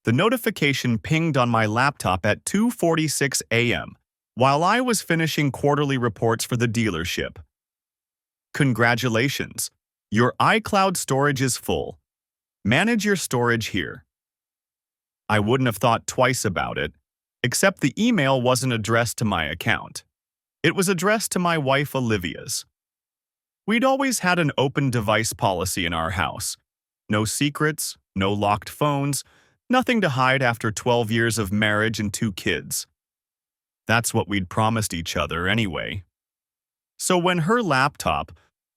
The notification pinged on my laptop at 2:46 a.m. while I was finishing quarterly reports for the dealership. Congratulations! Your iCloud storage is full. Manage your storage here. I wouldn't have thought twice about it, except the email wasn't addressed to my account. It was addressed to my wife Olivia's. We'd always had an open device policy in our house. No secrets, no locked phones, nothing to hide after 12 years of marriage and 2 kids. That's what we'd promised each other anyway. So when her laptop,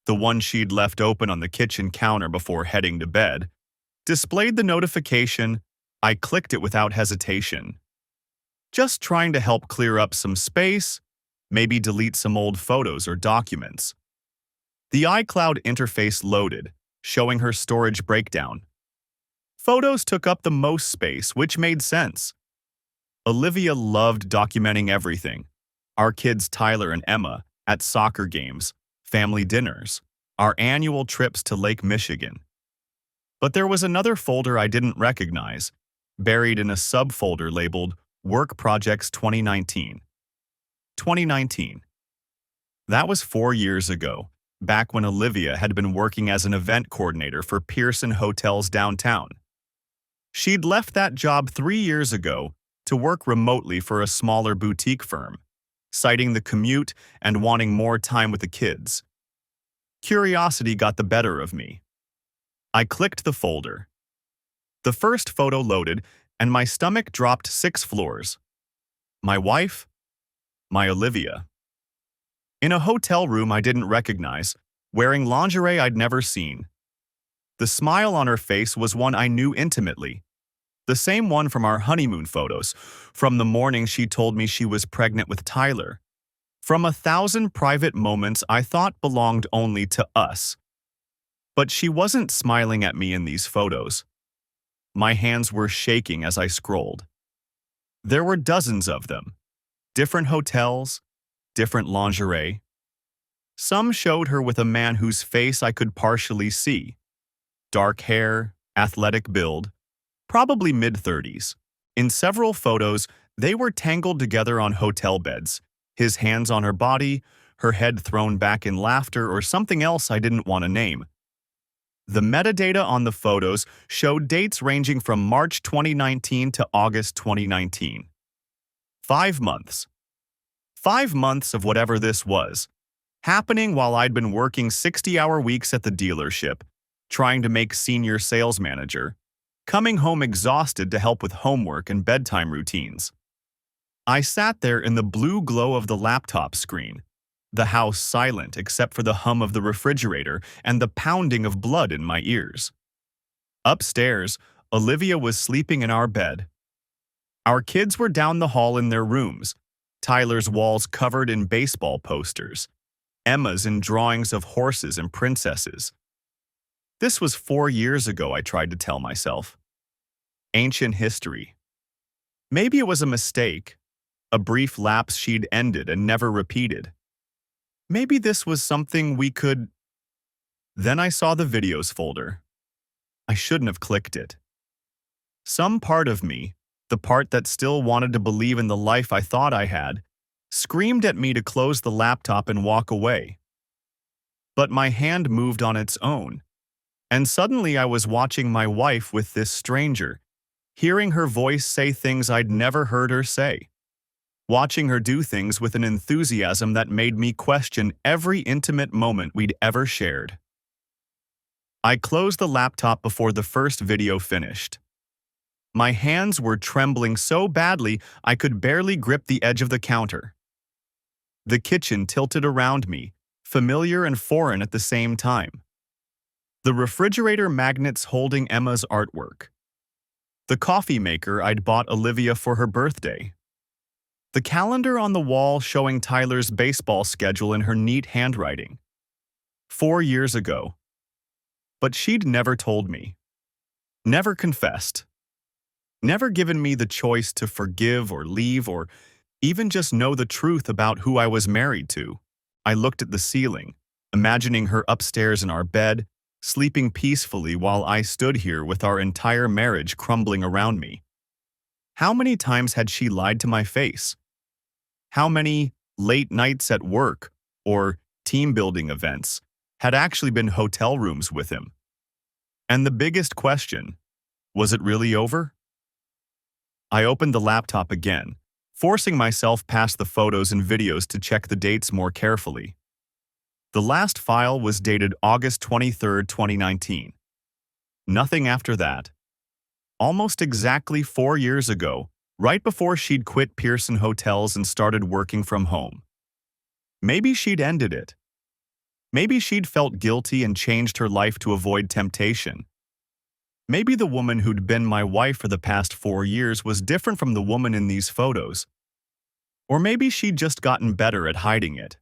the one she'd left open on the kitchen counter before heading to bed, displayed the notification, I clicked it without hesitation. Just trying to help clear up some space, maybe delete some old photos or documents. The iCloud interface loaded, showing her storage breakdown. Photos took up the most space, which made sense. Olivia loved documenting everything. Our kids Tyler and Emma at soccer games, family dinners, our annual trips to Lake Michigan. But there was another folder I didn't recognize, buried in a subfolder labeled Work Projects 2019. 2019. That was 4 years ago, back when Olivia had been working as an event coordinator for Pearson Hotels downtown. She'd left that job 3 years ago to work remotely for a smaller boutique firm, citing the commute and wanting more time with the kids. Curiosity got the better of me. I clicked the folder. The first photo loaded, and my stomach dropped 6 floors. My wife, my Olivia. In a hotel room I didn't recognize, wearing lingerie I'd never seen. The smile on her face was one I knew intimately. The same one from our honeymoon photos, from the morning she told me she was pregnant with Tyler. From 1,000 private moments I thought belonged only to us. But she wasn't smiling at me in these photos. My hands were shaking as I scrolled. There were dozens of them. Different hotels, different lingerie. Some showed her with a man whose face I could partially see. Dark hair, athletic build, probably mid-30s. In several photos, they were tangled together on hotel beds, his hands on her body, her head thrown back in laughter or something else I didn't want to name. The metadata on the photos showed dates ranging from March 2019 to August 2019. 5 months. 5 months of whatever this was, happening while I'd been working 60-hour weeks at the dealership, trying to make senior sales manager, coming home exhausted to help with homework and bedtime routines. I sat there in the blue glow of the laptop screen, the house silent except for the hum of the refrigerator and the pounding of blood in my ears. Upstairs, Olivia was sleeping in our bed. Our kids were down the hall in their rooms, Tyler's walls covered in baseball posters, Emma's in drawings of horses and princesses. This was 4 years ago, I tried to tell myself. Ancient history. Maybe it was a mistake, a brief lapse she'd ended and never repeated. Maybe this was something we could... Then I saw the videos folder. I shouldn't have clicked it. Some part of me, the part that still wanted to believe in the life I thought I had, screamed at me to close the laptop and walk away. But my hand moved on its own, and suddenly I was watching my wife with this stranger, hearing her voice say things I'd never heard her say. Watching her do things with an enthusiasm that made me question every intimate moment we'd ever shared. I closed the laptop before the first video finished. My hands were trembling so badly I could barely grip the edge of the counter. The kitchen tilted around me, familiar and foreign at the same time. The refrigerator magnets holding Emma's artwork. The coffee maker I'd bought Olivia for her birthday. The calendar on the wall showing Tyler's baseball schedule in her neat handwriting. 4 years ago. But she'd never told me. Never confessed. Never given me the choice to forgive or leave or even just know the truth about who I was married to. I looked at the ceiling, imagining her upstairs in our bed, sleeping peacefully while I stood here with our entire marriage crumbling around me. How many times had she lied to my face? How many late nights at work or team building events had actually been hotel rooms with him? And the biggest question, was it really over? I opened the laptop again, forcing myself past the photos and videos to check the dates more carefully. The last file was dated August 23, 2019. Nothing after that. Almost exactly 4 years ago, right before she'd quit Pearson Hotels and started working from home. Maybe she'd ended it. Maybe she'd felt guilty and changed her life to avoid temptation. Maybe the woman who'd been my wife for the past 4 years was different from the woman in these photos. Or maybe she'd just gotten better at hiding it.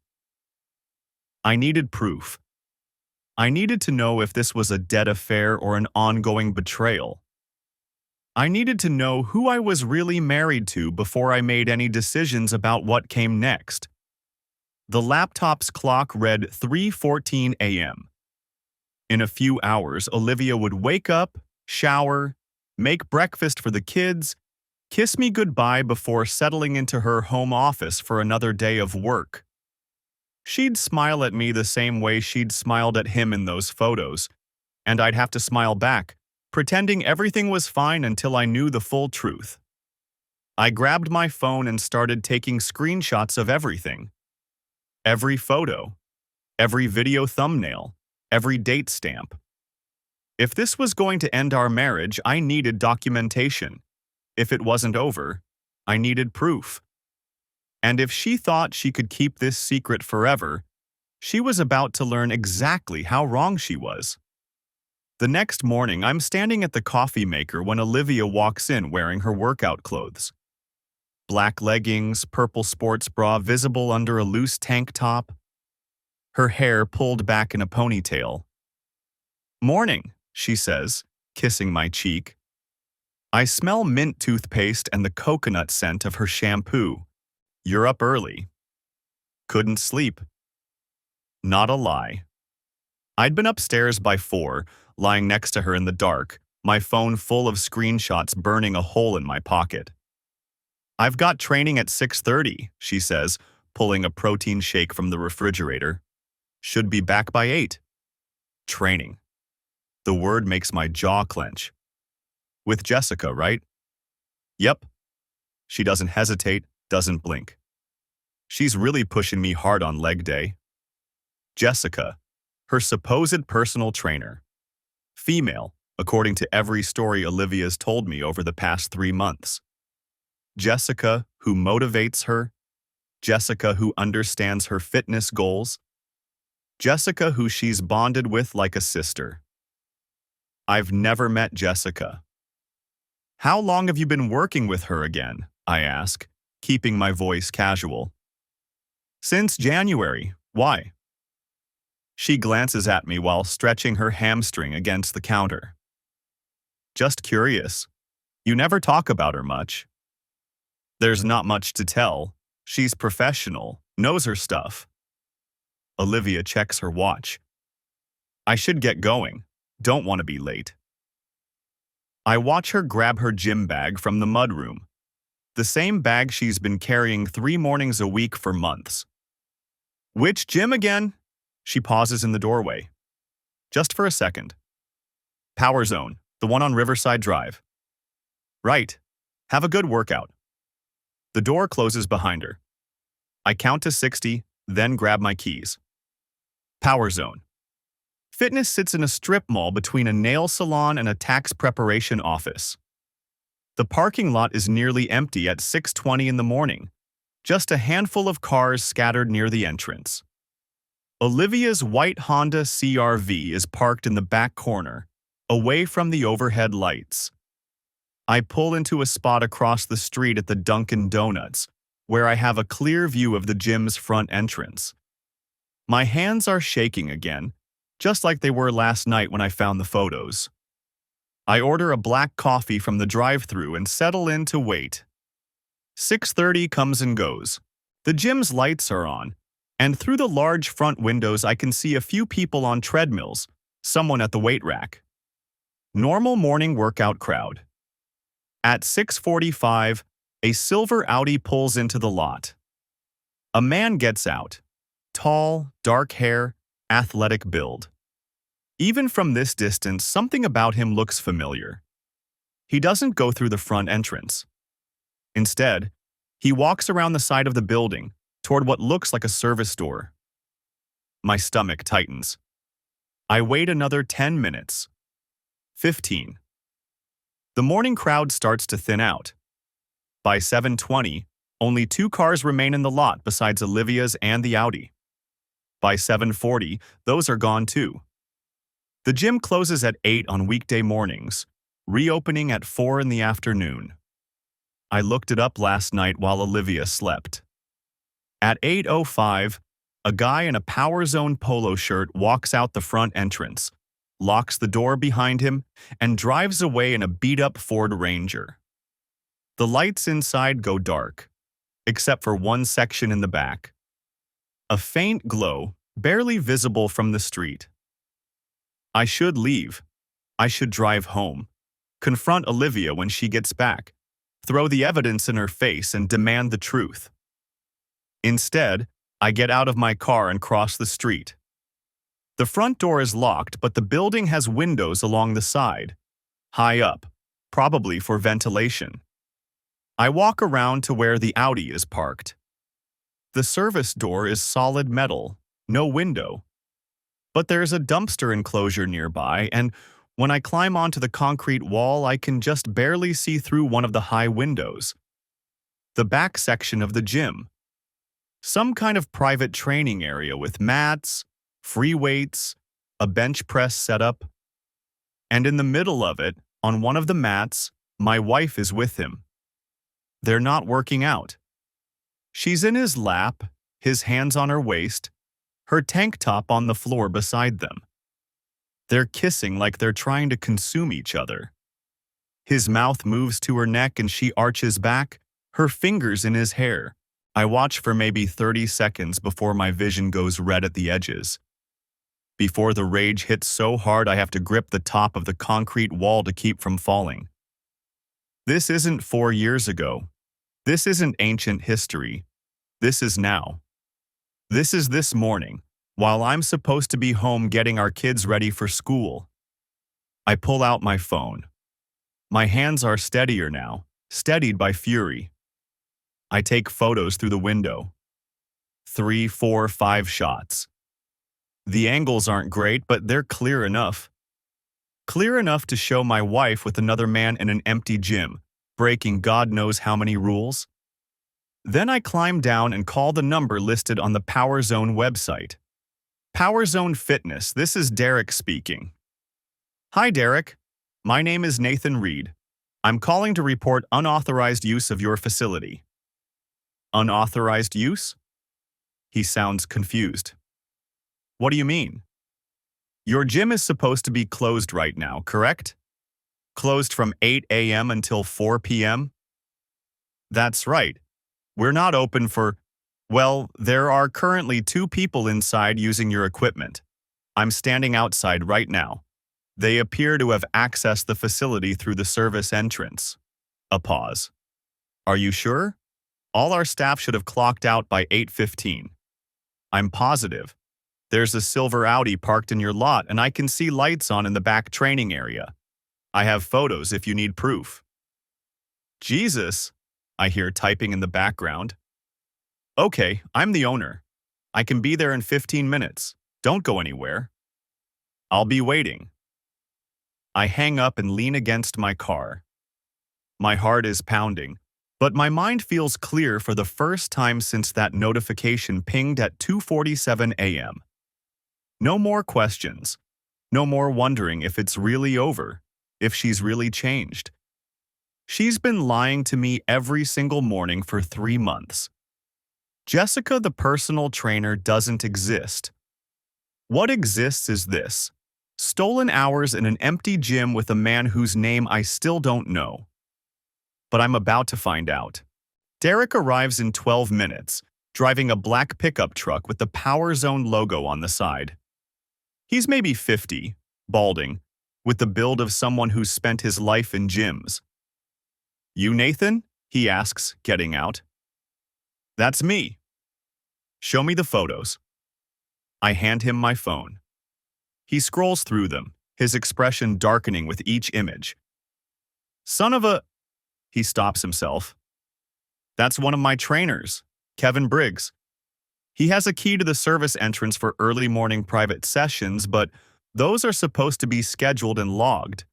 I needed proof. I needed to know if this was a dead affair or an ongoing betrayal. I needed to know who I was really married to before I made any decisions about what came next. The laptop's clock read 3:14 a.m. In a few hours, Olivia would wake up, shower, make breakfast for the kids, kiss me goodbye before settling into her home office for another day of work. She'd smile at me the same way she'd smiled at him in those photos, and I'd have to smile back, pretending everything was fine until I knew the full truth. I grabbed my phone and started taking screenshots of everything. Every photo, every video thumbnail, every date stamp. If this was going to end our marriage, I needed documentation. If it wasn't over, I needed proof. And if she thought she could keep this secret forever, she was about to learn exactly how wrong she was. The next morning, I'm standing at the coffee maker when Olivia walks in wearing her workout clothes. Black leggings, purple sports bra visible under a loose tank top. Her hair pulled back in a ponytail. "Morning," she says, kissing my cheek. I smell mint toothpaste and the coconut scent of her shampoo. "You're up early." Couldn't sleep. Not a lie. I'd been upstairs by 4, lying next to her in the dark, my phone full of screenshots burning a hole in my pocket. "I've got training at 6:30, she says, pulling a protein shake from the refrigerator. "Should be back by 8. Training. The word makes my jaw clench. With Jessica, right? Yep. She doesn't hesitate, doesn't blink. She's really pushing me hard on leg day. Jessica, her supposed personal trainer. Female, according to every story Olivia's told me over the past 3 months. Jessica, who motivates her. Jessica, who understands her fitness goals. Jessica, who she's bonded with like a sister. I've never met Jessica. How long have you been working with her again? I ask, keeping my voice casual. Since January. Why? She glances at me while stretching her hamstring against the counter. Just curious. You never talk about her much. There's not much to tell. She's professional, knows her stuff. Olivia checks her watch. I should get going. Don't want to be late. I watch her grab her gym bag from the mudroom. The same bag she's been carrying 3 mornings a week for months. Which gym again? She pauses in the doorway. Just for a second. Power Zone, the one on Riverside Drive. Right. Have a good workout. The door closes behind her. I count to 60, then grab my keys. Power Zone. Fitness sits in a strip mall between a nail salon and a tax preparation office. The parking lot is nearly empty at 6:20 in the morning, just a handful of cars scattered near the entrance. Olivia's white Honda CR-V is parked in the back corner, away from the overhead lights. I pull into a spot across the street at the Dunkin' Donuts, where I have a clear view of the gym's front entrance. My hands are shaking again, just like they were last night when I found the photos. I order a black coffee from the drive-thru and settle in to wait. 6:30 comes and goes. The gym's lights are on, and through the large front windows I can see a few people on treadmills, someone at the weight rack. Normal morning workout crowd. At 6:45, a silver Audi pulls into the lot. A man gets out. Tall, dark hair, athletic build. Even from this distance, something about him looks familiar. He doesn't go through the front entrance. Instead, he walks around the side of the building toward what looks like a service door. My stomach tightens. I wait another 10 minutes. 15. The morning crowd starts to thin out. By 7:20, only 2 cars remain in the lot besides Olivia's and the Audi. By 7:40, those are gone too. The gym closes at 8 on weekday mornings, reopening at 4 in the afternoon. I looked it up last night while Olivia slept. At 8:05, a guy in a Power Zone polo shirt walks out the front entrance, locks the door behind him, and drives away in a beat-up Ford Ranger. The lights inside go dark, except for one section in the back. A faint glow, barely visible from the street. I should leave. I should drive home, confront Olivia when she gets back, throw the evidence in her face and demand the truth. Instead, I get out of my car and cross the street. The front door is locked, but the building has windows along the side, high up, probably for ventilation. I walk around to where the Audi is parked. The service door is solid metal, no window. But there's a dumpster enclosure nearby, and when I climb onto the concrete wall, I can just barely see through one of the high windows. The back section of the gym. Some kind of private training area with mats, free weights, a bench press setup. And in the middle of it, on one of the mats, my wife is with him. They're not working out. She's in his lap, his hands on her waist, her tank top on the floor beside them. They're kissing like they're trying to consume each other. His mouth moves to her neck and she arches back, her fingers in his hair. I watch for maybe 30 seconds before my vision goes red at the edges. Before the rage hits so hard I have to grip the top of the concrete wall to keep from falling. This isn't 4 years ago. This isn't ancient history. This is now. This is this morning, while I'm supposed to be home getting our kids ready for school. I pull out my phone. My hands are steadier now, steadied by fury. I take photos through the window. 3, 4, 5 shots. The angles aren't great, but they're clear enough. Clear enough to show my wife with another man in an empty gym, breaking God knows how many rules. Then I climb down and call the number listed on the Power Zone website. Power Zone Fitness, this is Derek speaking. Hi Derek, my name is Nathan Reed. I'm calling to report unauthorized use of your facility. Unauthorized use? He sounds confused. What do you mean? Your gym is supposed to be closed right now, correct? Closed from 8 a.m. until 4 p.m.? That's right. We're not open for, well, there are currently 2 people inside using your equipment. I'm standing outside right now. They appear to have accessed the facility through the service entrance. A pause. Are you sure? All our staff should have clocked out by 8:15. I'm positive. There's a silver Audi parked in your lot and I can see lights on in the back training area. I have photos if you need proof. Jesus, I hear typing in the background. Okay, I'm the owner. I can be there in 15 minutes. Don't go anywhere. I'll be waiting. I hang up and lean against my car. My heart is pounding, but my mind feels clear for the first time since that notification pinged at 2:47 a.m. No more questions. No more wondering if it's really over, if she's really changed. She's been lying to me every single morning for 3 months. Jessica, the personal trainer, doesn't exist. What exists is this: stolen hours in an empty gym with a man whose name I still don't know. But I'm about to find out. Derek arrives in 12 minutes, driving a black pickup truck with the Power Zone logo on the side. He's maybe 50, balding, with the build of someone who's spent his life in gyms. You, Nathan? He asks, getting out. That's me. Show me the photos. I hand him my phone. He scrolls through them, his expression darkening with each image. Son of a... He stops himself. That's one of my trainers, Kevin Briggs. He has a key to the service entrance for early morning private sessions, but those are supposed to be scheduled and logged,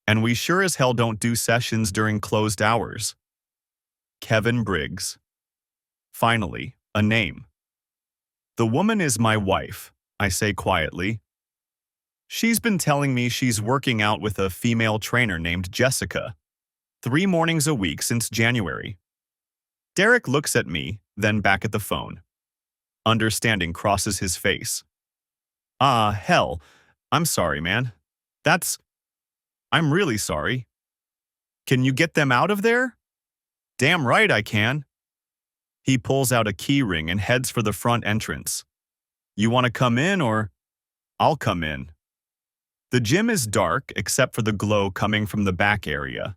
and we sure as hell don't do sessions during closed hours. Kevin Briggs. Finally, a name. The woman is my wife, I say quietly. She's been telling me she's working out with a female trainer named Jessica, 3 mornings a week since January. Derek looks at me, then back at the phone. Understanding crosses his face. Hell. I'm sorry, man. I'm really sorry. Can you get them out of there? Damn right I can. He pulls out a key ring and heads for the front entrance. You want to come in or? I'll come in. The gym is dark except for the glow coming from the back area.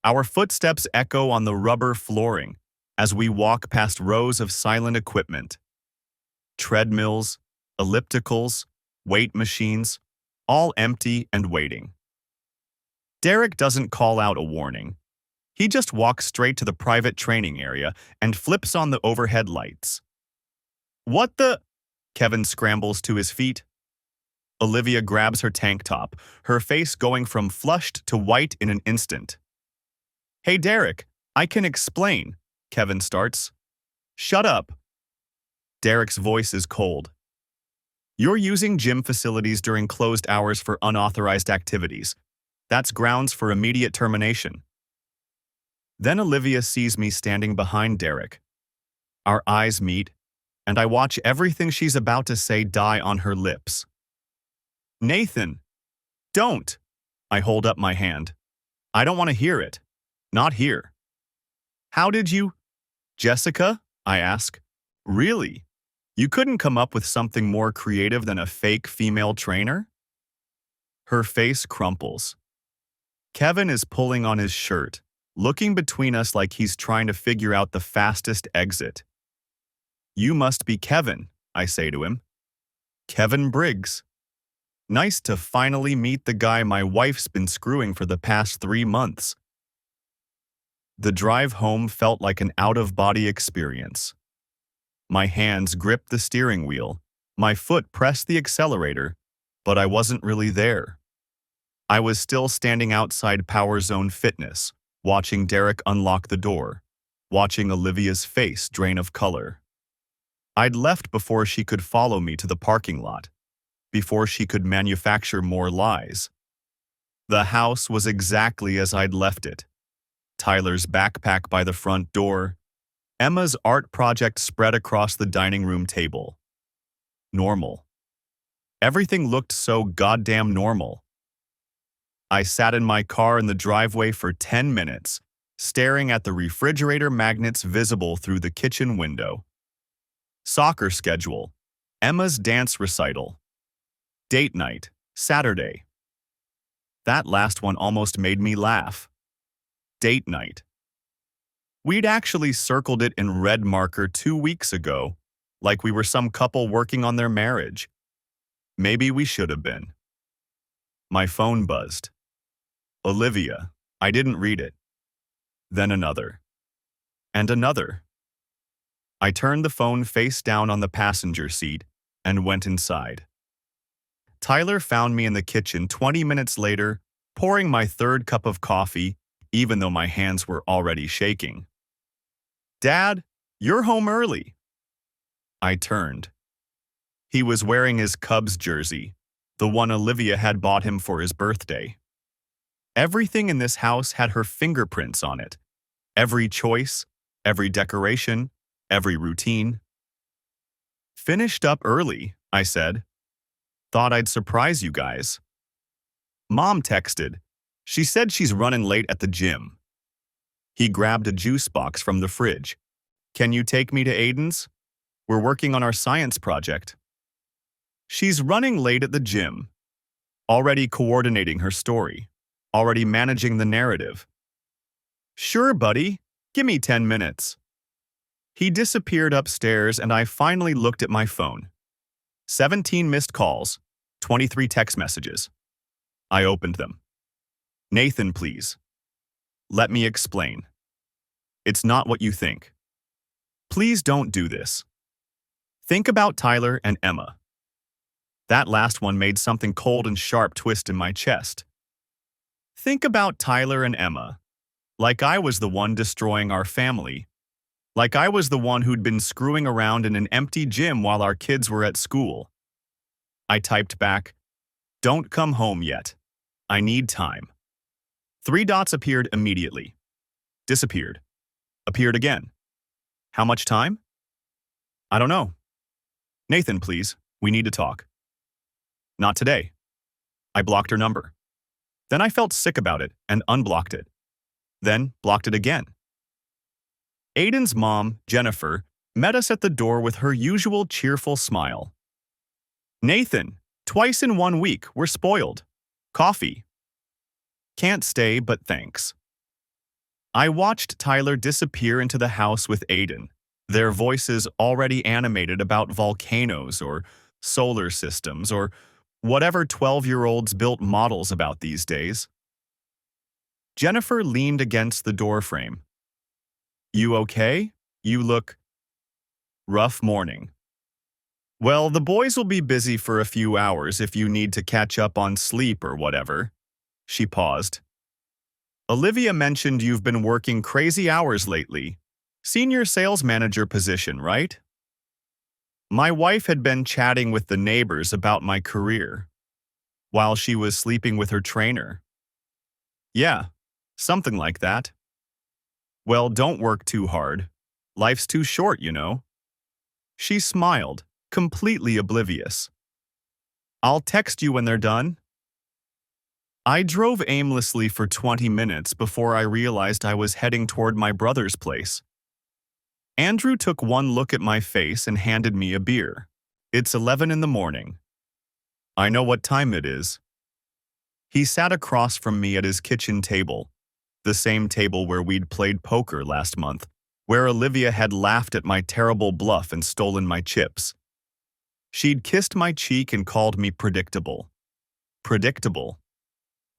Our footsteps echo on the rubber flooring as we walk past rows of silent equipment. Treadmills, ellipticals, weight machines, all empty and waiting. Derek doesn't call out a warning. He just walks straight to the private training area and flips on the overhead lights. What the? Kevin scrambles to his feet. Olivia grabs her tank top, her face going from flushed to white in an instant. Hey Derek, I can explain, Kevin starts. Shut up. Derek's voice is cold. You're using gym facilities during closed hours for unauthorized activities. That's grounds for immediate termination. Then Olivia sees me standing behind Derek. Our eyes meet, and I watch everything she's about to say die on her lips. Nathan, don't! I hold up my hand. I don't want to hear it. Not here. How did you? Jessica? I ask. Really? You couldn't come up with something more creative than a fake female trainer? Her face crumples. Kevin is pulling on his shirt, looking between us like he's trying to figure out the fastest exit. You must be Kevin, I say to him. Kevin Briggs. Nice to finally meet the guy my wife's been screwing for the past 3 months. The drive home felt like an out-of-body experience. My hands gripped the steering wheel, my foot pressed the accelerator, but I wasn't really there. I was still standing outside Power Zone Fitness, watching Derek unlock the door, watching Olivia's face drain of color. I'd left before she could follow me to the parking lot, before she could manufacture more lies. The house was exactly as I'd left it. Tyler's backpack by the front door, Emma's art project spread across the dining room table. Normal. Everything looked so goddamn normal. I sat in my car in the driveway for 10 minutes, staring at the refrigerator magnets visible through the kitchen window. Soccer schedule, Emma's dance recital. Date night, Saturday. That last one almost made me laugh. Date night. We'd actually circled it in red marker 2 weeks ago, like we were some couple working on their marriage. Maybe we should have been. My phone buzzed. Olivia. I didn't read it. Then another. And another. I turned the phone face down on the passenger seat and went inside. Tyler found me in the kitchen 20 minutes later, pouring my 3rd cup of coffee, even though my hands were already shaking. Dad, you're home early. I turned. He was wearing his Cubs jersey, the one Olivia had bought him for his birthday. Everything in this house had her fingerprints on it. Every choice, every decoration, every routine. Finished up early, I said. Thought I'd surprise you guys. Mom texted. She said she's running late at the gym. He grabbed a juice box from the fridge. Can you take me to Aiden's? We're working on our science project. She's running late at the gym. Already coordinating her story. Already managing the narrative. Sure, buddy. Give me 10 minutes. He disappeared upstairs and I finally looked at my phone. 17 missed calls, 23 text messages. I opened them. Nathan, please. Let me explain. It's not what you think. Please don't do this. Think about Tyler and Emma. That last one made something cold and sharp twist in my chest. Think about Tyler and Emma. Like I was the one destroying our family. Like I was the one who'd been screwing around in an empty gym while our kids were at school. I typed back, "Don't come home yet. I need time." 3 dots appeared immediately. Disappeared. Appeared again. How much time? I don't know. Nathan, please. We need to talk. Not today. I blocked her number. Then I felt sick about it and unblocked it. Then blocked it again. Aiden's mom, Jennifer, met us at the door with her usual cheerful smile. Nathan, twice in 1 week, we're spoiled. Coffee. Can't stay, but thanks. I watched Tyler disappear into the house with Aiden, their voices already animated about volcanoes or solar systems or whatever 12-year-olds built models about these days. Jennifer leaned against the doorframe. You okay? You look rough morning. Well, the boys will be busy for a few hours if you need to catch up on sleep or whatever. She paused. Olivia mentioned you've been working crazy hours lately. Senior sales manager position, right? My wife had been chatting with the neighbors about my career while she was sleeping with her trainer. Yeah, something like that. Well, don't work too hard. Life's too short, you know. She smiled, completely oblivious. I'll text you when they're done. I drove aimlessly for 20 minutes before I realized I was heading toward my brother's place. Andrew took one look at my face and handed me a beer. It's 11 in the morning. I know what time it is. He sat across from me at his kitchen table, the same table where we'd played poker last month, where Olivia had laughed at my terrible bluff and stolen my chips. She'd kissed my cheek and called me predictable. Predictable.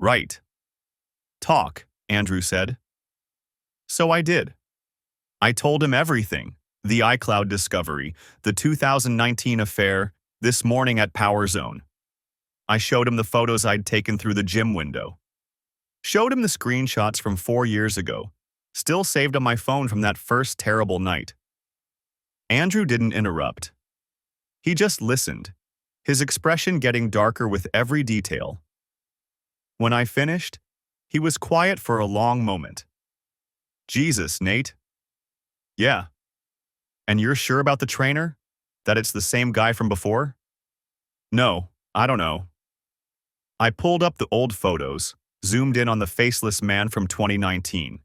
Right. Talk, Andrew said. So I did. I told him everything, the iCloud discovery, the 2019 affair, this morning at Power Zone. I showed him the photos I'd taken through the gym window. Showed him the screenshots from 4 years ago, still saved on my phone from that first terrible night. Andrew didn't interrupt. He just listened, his expression getting darker with every detail. When I finished, he was quiet for a long moment. Jesus, Nate. Yeah. And you're sure about the trainer? That it's the same guy from before? No, I don't know. I pulled up the old photos, zoomed in on the faceless man from 2019.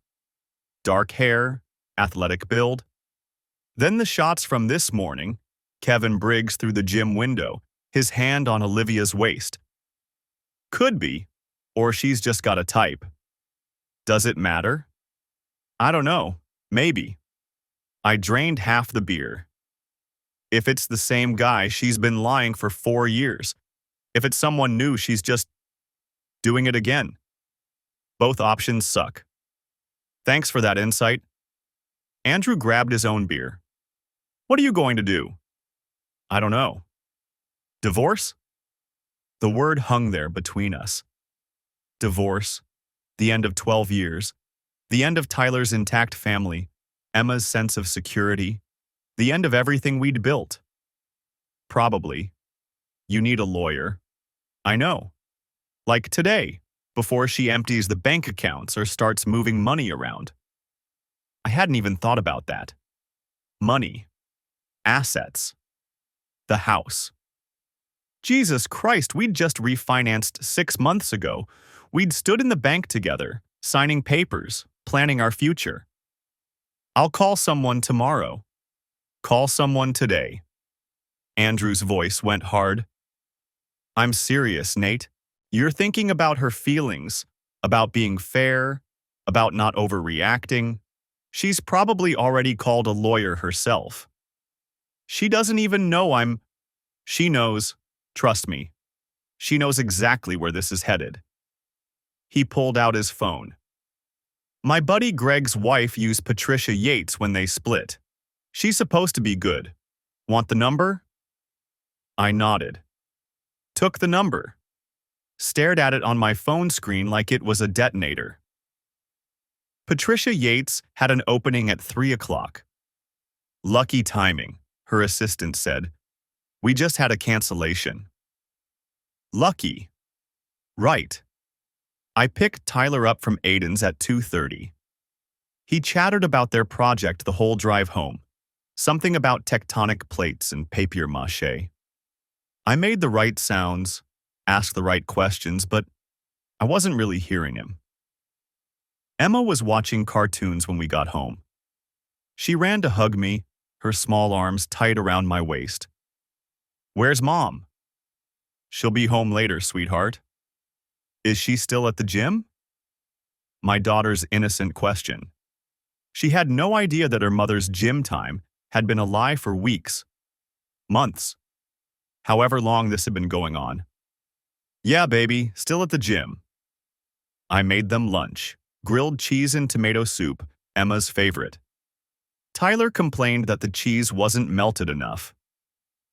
Dark hair, athletic build. Then the shots from this morning, Kevin Briggs through the gym window, his hand on Olivia's waist. Could be, or she's just got a type. Does it matter? I don't know, maybe. I drained half the beer. If it's the same guy, she's been lying for 4 years. If it's someone new, she's just doing it again. Both options suck. Thanks for that insight. Andrew grabbed his own beer. What are you going to do? I don't know. Divorce? The word hung there between us. Divorce, the end of 12 years, the end of Tyler's intact family, Emma's sense of security, the end of everything we'd built. Probably. You need a lawyer. I know. Like today, before she empties the bank accounts or starts moving money around. I hadn't even thought about that. Money. Assets. The house. Jesus Christ, we'd just refinanced 6 months ago. We'd stood in the bank together, signing papers, planning our future. I'll call someone tomorrow. Call someone today. Andrew's voice went hard. I'm serious, Nate. You're thinking about her feelings, about being fair, About not overreacting. She's probably already called a lawyer herself. She doesn't even know I'm... She knows. Trust me. She knows exactly where this is headed. He pulled out his phone. My buddy Greg's wife used Patricia Yates when they split. She's supposed to be good. Want the number? I nodded. Took the number. Stared at it on my phone screen like it was a detonator. Patricia Yates had an opening at 3 o'clock. Lucky timing, her assistant said. We just had a cancellation. Lucky. Right. I picked Tyler up from Aiden's at 2:30. He chattered about their project the whole drive home. Something about tectonic plates and papier-mâché. I made the right sounds, asked the right questions, but I wasn't really hearing him. Emma was watching cartoons when we got home. She ran to hug me, her small arms tight around my waist. Where's Mom? She'll be home later, sweetheart. Is she still at the gym? My daughter's innocent question. She had no idea that her mother's gym time had been a lie for weeks, months, however long this had been going on. Yeah, baby, still at the gym. I made them lunch, grilled cheese and tomato soup, Emma's favorite. Tyler complained that the cheese wasn't melted enough.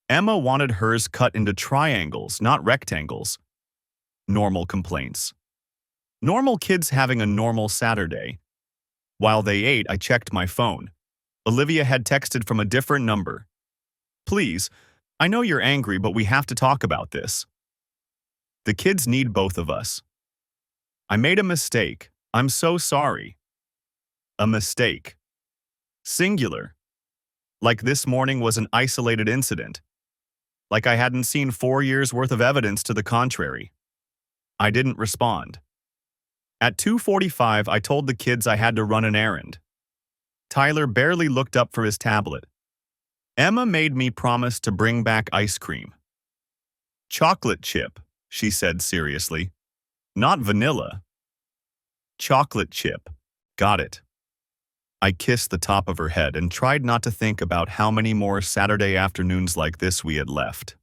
Emma wanted hers cut into triangles, not rectangles. Normal complaints. Normal kids having a normal Saturday. While they ate, I checked my phone. Olivia had texted from a different number. Please, I know you're angry, but we have to talk about this. The kids need both of us. I made a mistake. I'm so sorry. A mistake. Singular. Like this morning was an isolated incident. Like I hadn't seen 4 years' worth of evidence to the contrary. I didn't respond. At 2:45, I told the kids I had to run an errand. Tyler barely looked up for his tablet. Emma made me promise to bring back ice cream. Chocolate chip, she said seriously. Not vanilla. Chocolate chip. Got it. I kissed the top of her head and tried not to think about how many more Saturday afternoons like this we had left.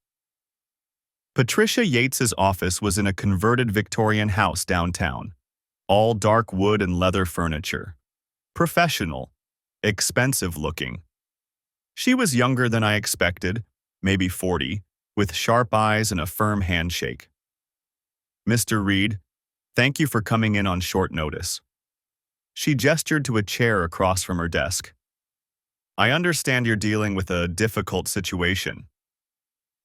Patricia Yates's office was in a converted Victorian house downtown. All dark wood and leather furniture. Professional. Expensive looking. She was younger than I expected, maybe 40, with sharp eyes and a firm handshake. Mr. Reed, thank you for coming in on short notice. She gestured to a chair across from her desk. I understand you're dealing with a difficult situation.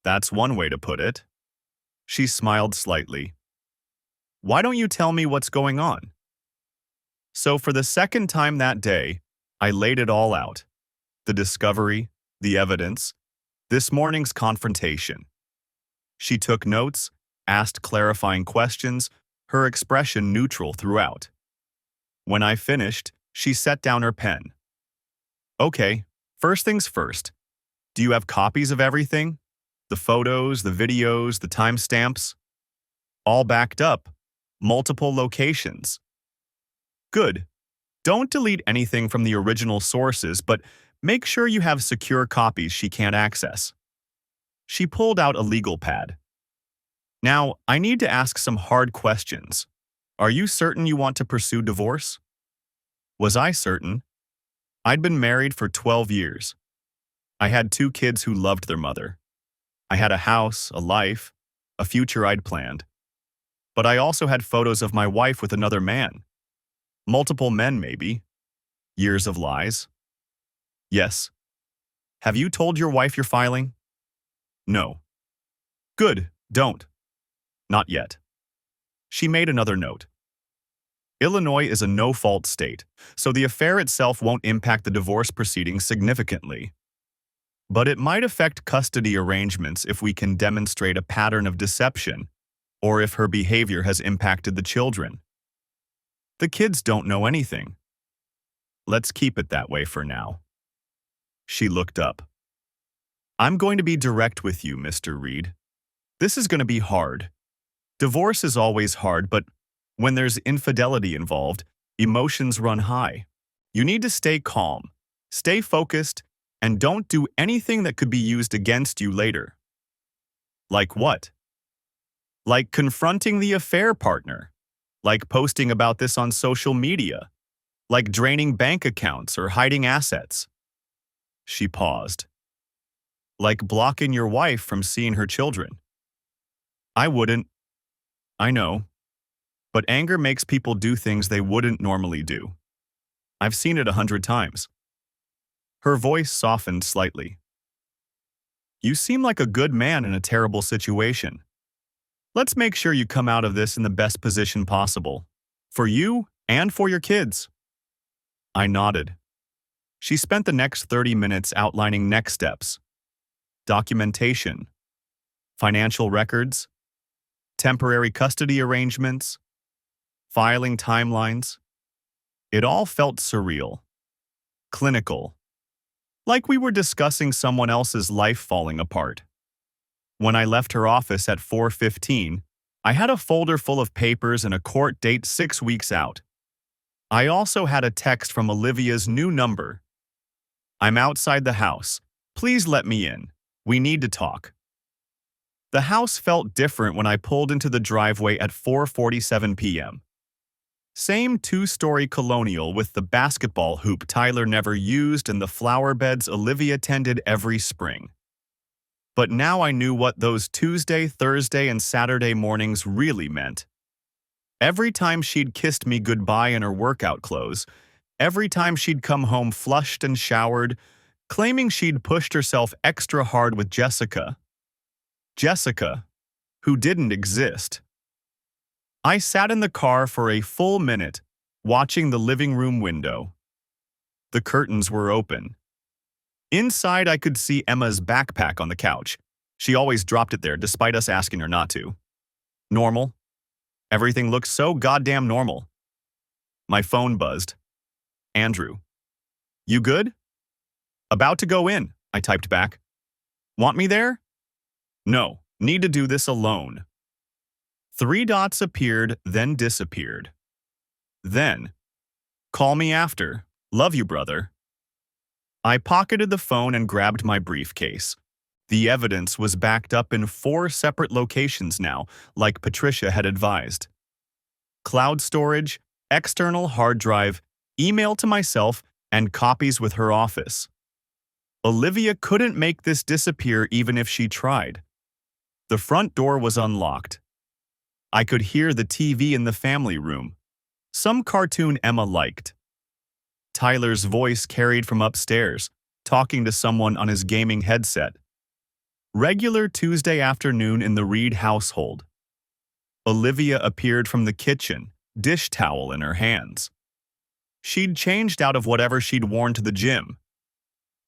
That's one way to put it. She smiled slightly. Why don't you tell me what's going on? So for the second time that day, I laid it all out. The discovery, the evidence, this morning's confrontation. She took notes, asked clarifying questions, her expression neutral throughout. When I finished, she set down her pen. Okay, first things first. Do you have copies of everything? The photos, the videos, the timestamps? All backed up. Multiple locations. Good. Don't delete anything from the original sources, but make sure you have secure copies she can't access. She pulled out a legal pad. Now, I need to ask some hard questions. Are you certain you want to pursue divorce? Was I certain? I'd been married for 12 years. I had 2 kids who loved their mother. I had a house, a life, a future I'd planned. But I also had photos of my wife with another man. Multiple men, maybe. Years of lies. Yes. Have you told your wife you're filing? No. Good, don't. Not yet. She made another note. Illinois is a no-fault state, so the affair itself won't impact the divorce proceedings significantly. But it might affect custody arrangements if we can demonstrate a pattern of deception, or if her behavior has impacted the children. The kids don't know anything. Let's keep it that way for now. She looked up. I'm going to be direct with you, Mr. Reed. This is going to be hard. Divorce is always hard, but when there's infidelity involved, Emotions run high. You need to stay calm, stay focused, and don't do anything that could be used against you later. Like what? Like confronting the affair partner. Like posting about this on social media. Like draining bank accounts or hiding assets. She paused. Like blocking your wife from seeing her children. I wouldn't. I know. But anger makes people do things they wouldn't normally do. I've seen it 100 times. Her voice softened slightly. You seem like a good man in a terrible situation. Let's make sure you come out of this in the best position possible. For you and for your kids. I nodded. She spent the next 30 minutes outlining next steps. Documentation. Financial records. Temporary custody arrangements. Filing timelines. It all felt surreal. Clinical. Like we were discussing someone else's life falling apart. When I left her office at 4:15, I had a folder full of papers and a court date 6 weeks out. I also had a text from Olivia's new number. I'm outside the house. Please let me in. We need to talk. The house felt different when I pulled into the driveway at 4:47 p.m. Same 2-story colonial with the basketball hoop Tyler never used and the flower beds Olivia tended every spring. But now I knew what those Tuesday, Thursday, and Saturday mornings really meant. Every time she'd kissed me goodbye in her workout clothes, every time she'd come home flushed and showered, claiming she'd pushed herself extra hard with Jessica. Jessica, who didn't exist. I sat in the car for a full minute, watching the living room window. The curtains were open. Inside, I could see Emma's backpack on the couch. She always dropped it there, despite us asking her not to. Normal. Everything looked so goddamn normal. My phone buzzed. Andrew. You good? About to go in, I typed back. Want me there? No, need to do this alone. 3 dots appeared, then disappeared. Then, call me after. Love you, brother. I pocketed the phone and grabbed my briefcase. The evidence was backed up in 4 separate locations now, like Patricia had advised. Cloud storage, external hard drive, email to myself, and copies with her office. Olivia couldn't make this disappear even if she tried. The front door was unlocked. I could hear the TV in the family room. Some cartoon Emma liked. Tyler's voice carried from upstairs, talking to someone on his gaming headset. Regular Tuesday afternoon in the Reed household. Olivia appeared from the kitchen, dish towel in her hands. She'd changed out of whatever she'd worn to the gym.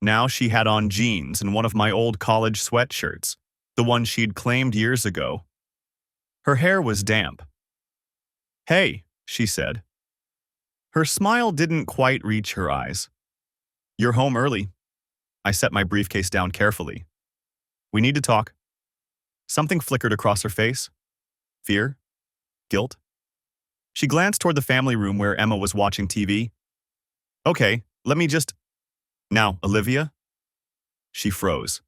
Now she had on jeans and one of my old college sweatshirts, the one she'd claimed years ago. Her hair was damp. Hey, she said. Her smile didn't quite reach her eyes. You're home early. I set my briefcase down carefully. We need to talk. Something flickered across her face. Fear? Guilt? She glanced toward the family room where Emma was watching TV. Okay, let me just... Now, Olivia? She froze.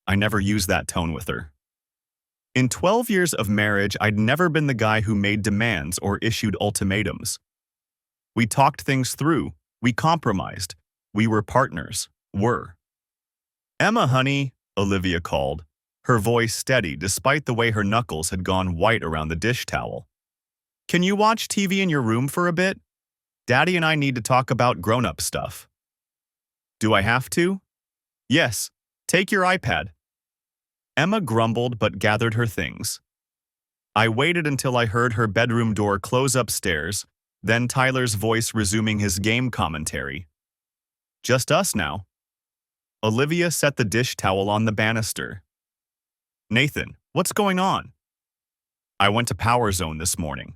I never used that tone with her. In 12 years of marriage, I'd never been the guy who made demands or issued ultimatums. We talked things through. We compromised. We were partners. Emma, honey, Olivia called, her voice steady despite the way her knuckles had gone white around the dish towel. Can you watch TV in your room for a bit? Daddy and I need to talk about grown-up stuff. Do I have to? Yes. Take your iPad. Emma grumbled but gathered her things. I waited until I heard her bedroom door close upstairs, then Tyler's voice resuming his game commentary. Just us now. Olivia set the dish towel on the banister. Nathan, what's going on? I went to Power Zone this morning.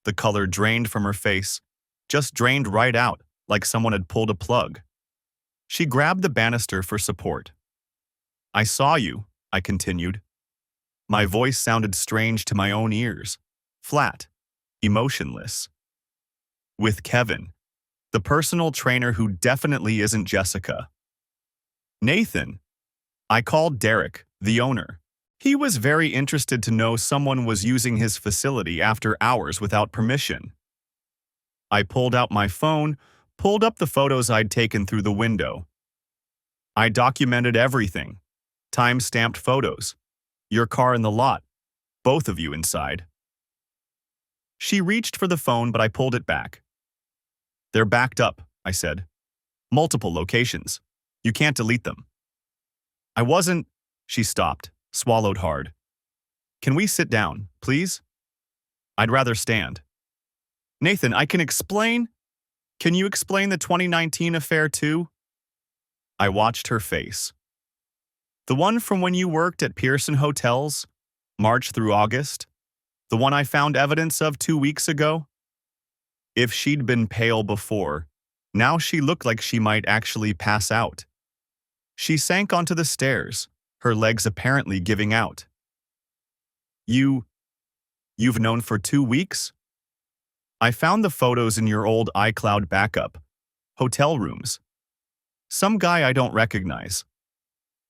The color drained from her face, just drained right out, like someone had pulled a plug. She grabbed the banister for support. I saw you, I continued. My voice sounded strange to my own ears, flat, emotionless. With Kevin, the personal trainer who definitely isn't Jessica. Nathan, I called Derek, the owner. He was very interested to know someone was using his facility after hours without permission. I pulled out my phone, pulled up the photos I'd taken through the window. I documented everything. Time-stamped photos. Your car in the lot. Both of you inside. She reached for the phone, but I pulled it back. They're backed up, I said. Multiple locations. You can't delete them. I wasn't. She stopped, swallowed hard. Can we sit down, please? I'd rather stand. Nathan, I can explain. Can you explain the 2019 affair too? I watched her face. The one from when you worked at Pearson Hotels, March through August? The one I found evidence of 2 weeks ago? If she'd been pale before, now she looked like she might actually pass out. She sank onto the stairs, her legs apparently giving out. You've known for 2 weeks? I found the photos in your old iCloud backup. Hotel rooms. Some guy I don't recognize.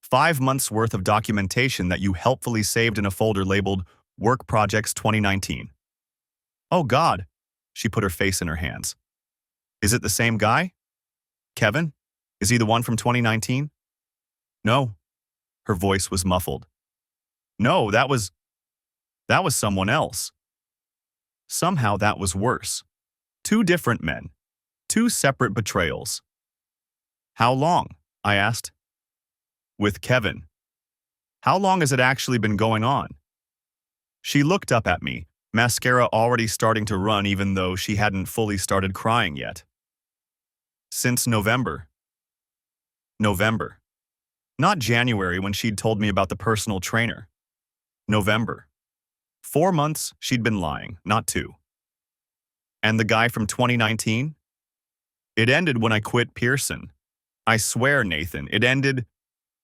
5 months worth of documentation that you helpfully saved in a folder labeled Work Projects 2019. Oh God, she put her face in her hands. Is it the same guy? Kevin? Is he the one from 2019? No. Her voice was muffled. No, that was someone else. Somehow that was worse. 2 different men. 2 separate betrayals. How long? I asked. With Kevin. How long has it actually been going on? She looked up at me, mascara already starting to run even though she hadn't fully started crying yet. Since November. November. Not January when she'd told me about the personal trainer. November. 4 months she'd been lying, not 2. And the guy from 2019? It ended when I quit Pearson. I swear, Nathan, it ended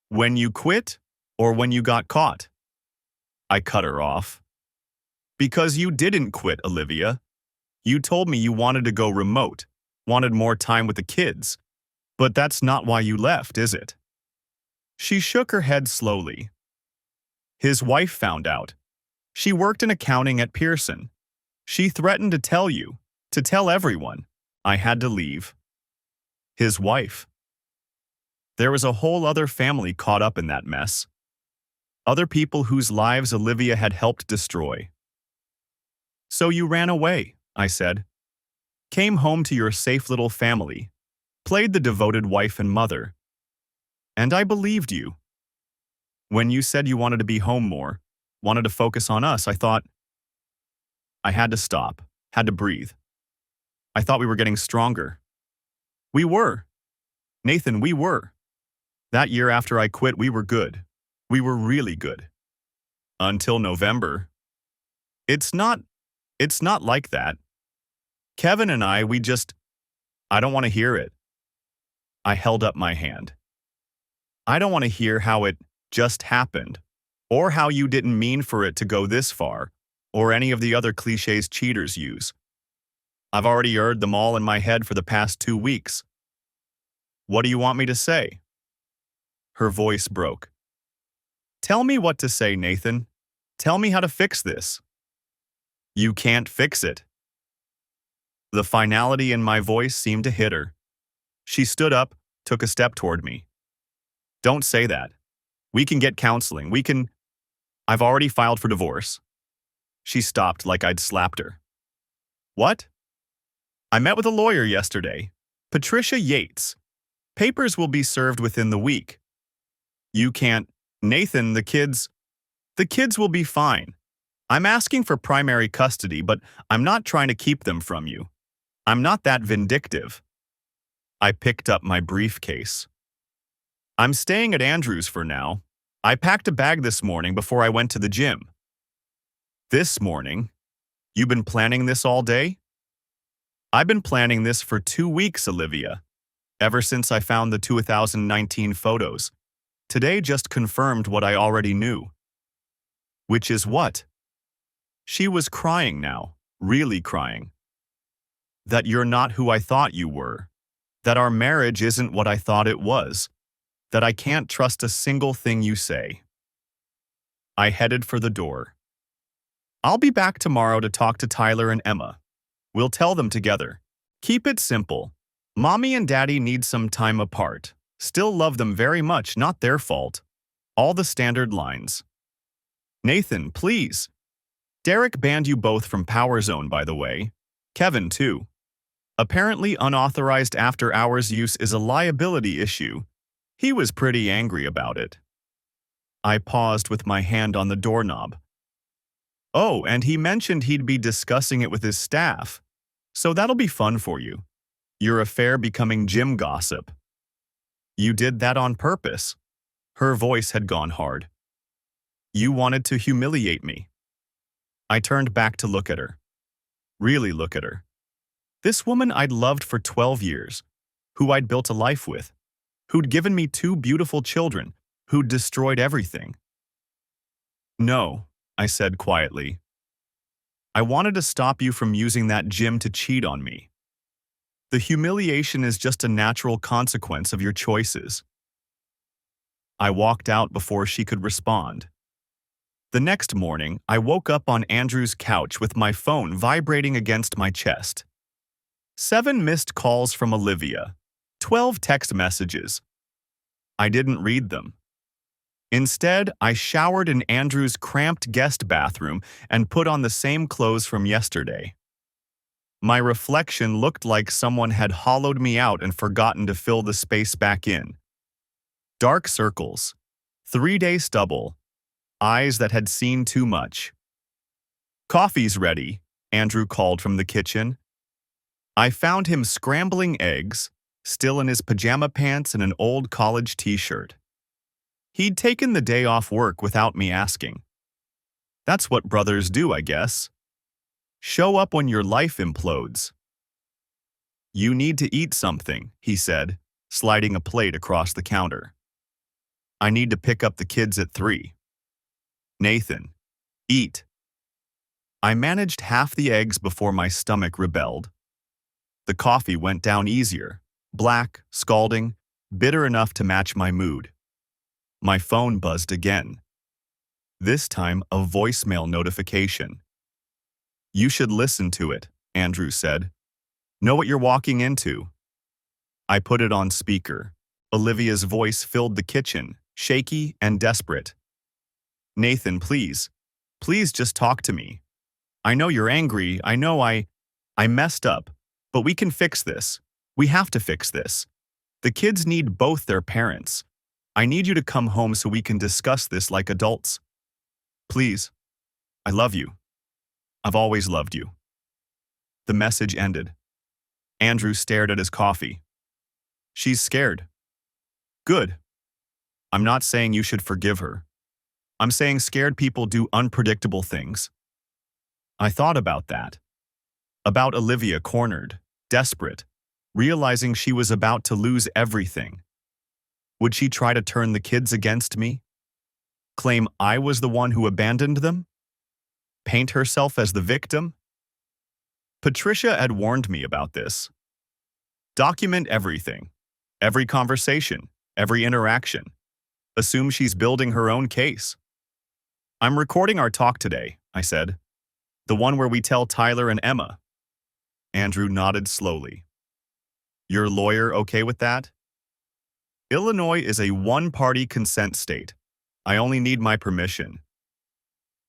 when you quit or when you got caught. I cut her off. Because you didn't quit, Olivia. You told me you wanted to go remote, wanted more time with the kids. But that's not why you left, is it? She shook her head slowly. His wife found out. She worked in accounting at Pearson. She threatened to tell you, to tell everyone. I had to leave. His wife. There was a whole other family caught up in that mess. Other people whose lives Olivia had helped destroy. So you ran away, I said. Came home to your safe little family. Played the devoted wife and mother. And I believed you. When you said you wanted to be home more, wanted to focus on us, I thought, I had to stop, had to breathe. I thought we were getting stronger. We were. Nathan, we were. That year after I quit, we were good. We were really good. Until November. It's not like that. Kevin and I don't want to hear it. I held up my hand. I don't want to hear how it just happened, or how you didn't mean for it to go this far, or any of the other cliches cheaters use. I've already heard them all in my head for the past 2 weeks. What do you want me to say? Her voice broke. Tell me what to say, Nathan. Tell me how to fix this. You can't fix it. The finality in my voice seemed to hit her. She stood up, took a step toward me. Don't say that. We can get counseling. I've already filed for divorce. She stopped like I'd slapped her. What? I met with a lawyer yesterday. Patricia Yates. Papers will be served within the week. You can't. Nathan, the kids will be fine. I'm asking for primary custody, but I'm not trying to keep them from you. I'm not that vindictive. I picked up my briefcase. I'm staying at Andrew's for now. I packed a bag this morning before I went to the gym. This morning? You've been planning this all day? I've been planning this for 2 weeks, Olivia. Ever since I found the 2019 photos. Today just confirmed what I already knew. Which is what? She was crying now, really crying. that you're not who I thought you were, that our marriage isn't what I thought it was, that I can't trust a single thing you say. I headed for the door. I'll be back tomorrow to talk to Tyler and Emma. We'll tell them together. Keep it simple. Mommy and Daddy need some time apart. Still love them very much, not their fault. All the standard lines. Nathan, please. Derek banned you both from Power Zone, by the way. Kevin, too. Apparently unauthorized after-hours use is a liability issue. He was pretty angry about it. I paused with my hand on the doorknob. Oh, and he mentioned he'd be discussing it with his staff. So that'll be fun for you. Your affair becoming gym gossip. You did that on purpose. Her voice had gone hard. You wanted to humiliate me. I turned back to look at her. Really look at her. This woman I'd loved for 12 years, who I'd built a life with, who'd given me 2 beautiful children, who'd destroyed everything. No, I said quietly. I wanted to stop you from using that gym to cheat on me. The humiliation is just a natural consequence of your choices. I walked out before she could respond. The next morning, I woke up on Andrew's couch with my phone vibrating against my chest. 7 missed calls from Olivia. 12 text messages. I didn't read them. Instead, I showered in Andrew's cramped guest bathroom and put on the same clothes from yesterday. My reflection looked like someone had hollowed me out and forgotten to fill the space back in. Dark circles, 3-day stubble, eyes that had seen too much. Coffee's ready, Andrew called from the kitchen. I found him scrambling eggs, still in his pajama pants and an old college t-shirt. He'd taken the day off work without me asking. That's what brothers do, I guess. Show up when your life implodes. You need to eat something, he said, sliding a plate across the counter. I need to pick up the kids at 3. Nathan, eat. I managed half the eggs before my stomach rebelled. The coffee went down easier, black, scalding, bitter enough to match my mood. My phone buzzed again. This time, a voicemail notification. You should listen to it, Andrew said. Know what you're walking into. I put it on speaker. Olivia's voice filled the kitchen, shaky and desperate. Nathan, please. Please just talk to me. I know you're angry. I know I messed up. But we can fix this. We have to fix this. The kids need both their parents. I need you to come home so we can discuss this like adults. Please. I love you. I've always loved you. The message ended. Andrew stared at his coffee. She's scared. Good. I'm not saying you should forgive her. I'm saying scared people do unpredictable things. I thought about that. About Olivia cornered, desperate, realizing she was about to lose everything. Would she try to turn the kids against me? Claim I was the one who abandoned them? Paint herself as the victim? Patricia had warned me about this. Document everything. Every conversation, every interaction. Assume she's building her own case. I'm recording our talk today, I said. The one where we tell Tyler and Emma. Andrew nodded slowly. Your lawyer okay with that? Illinois is a one-party consent state. I only need my permission.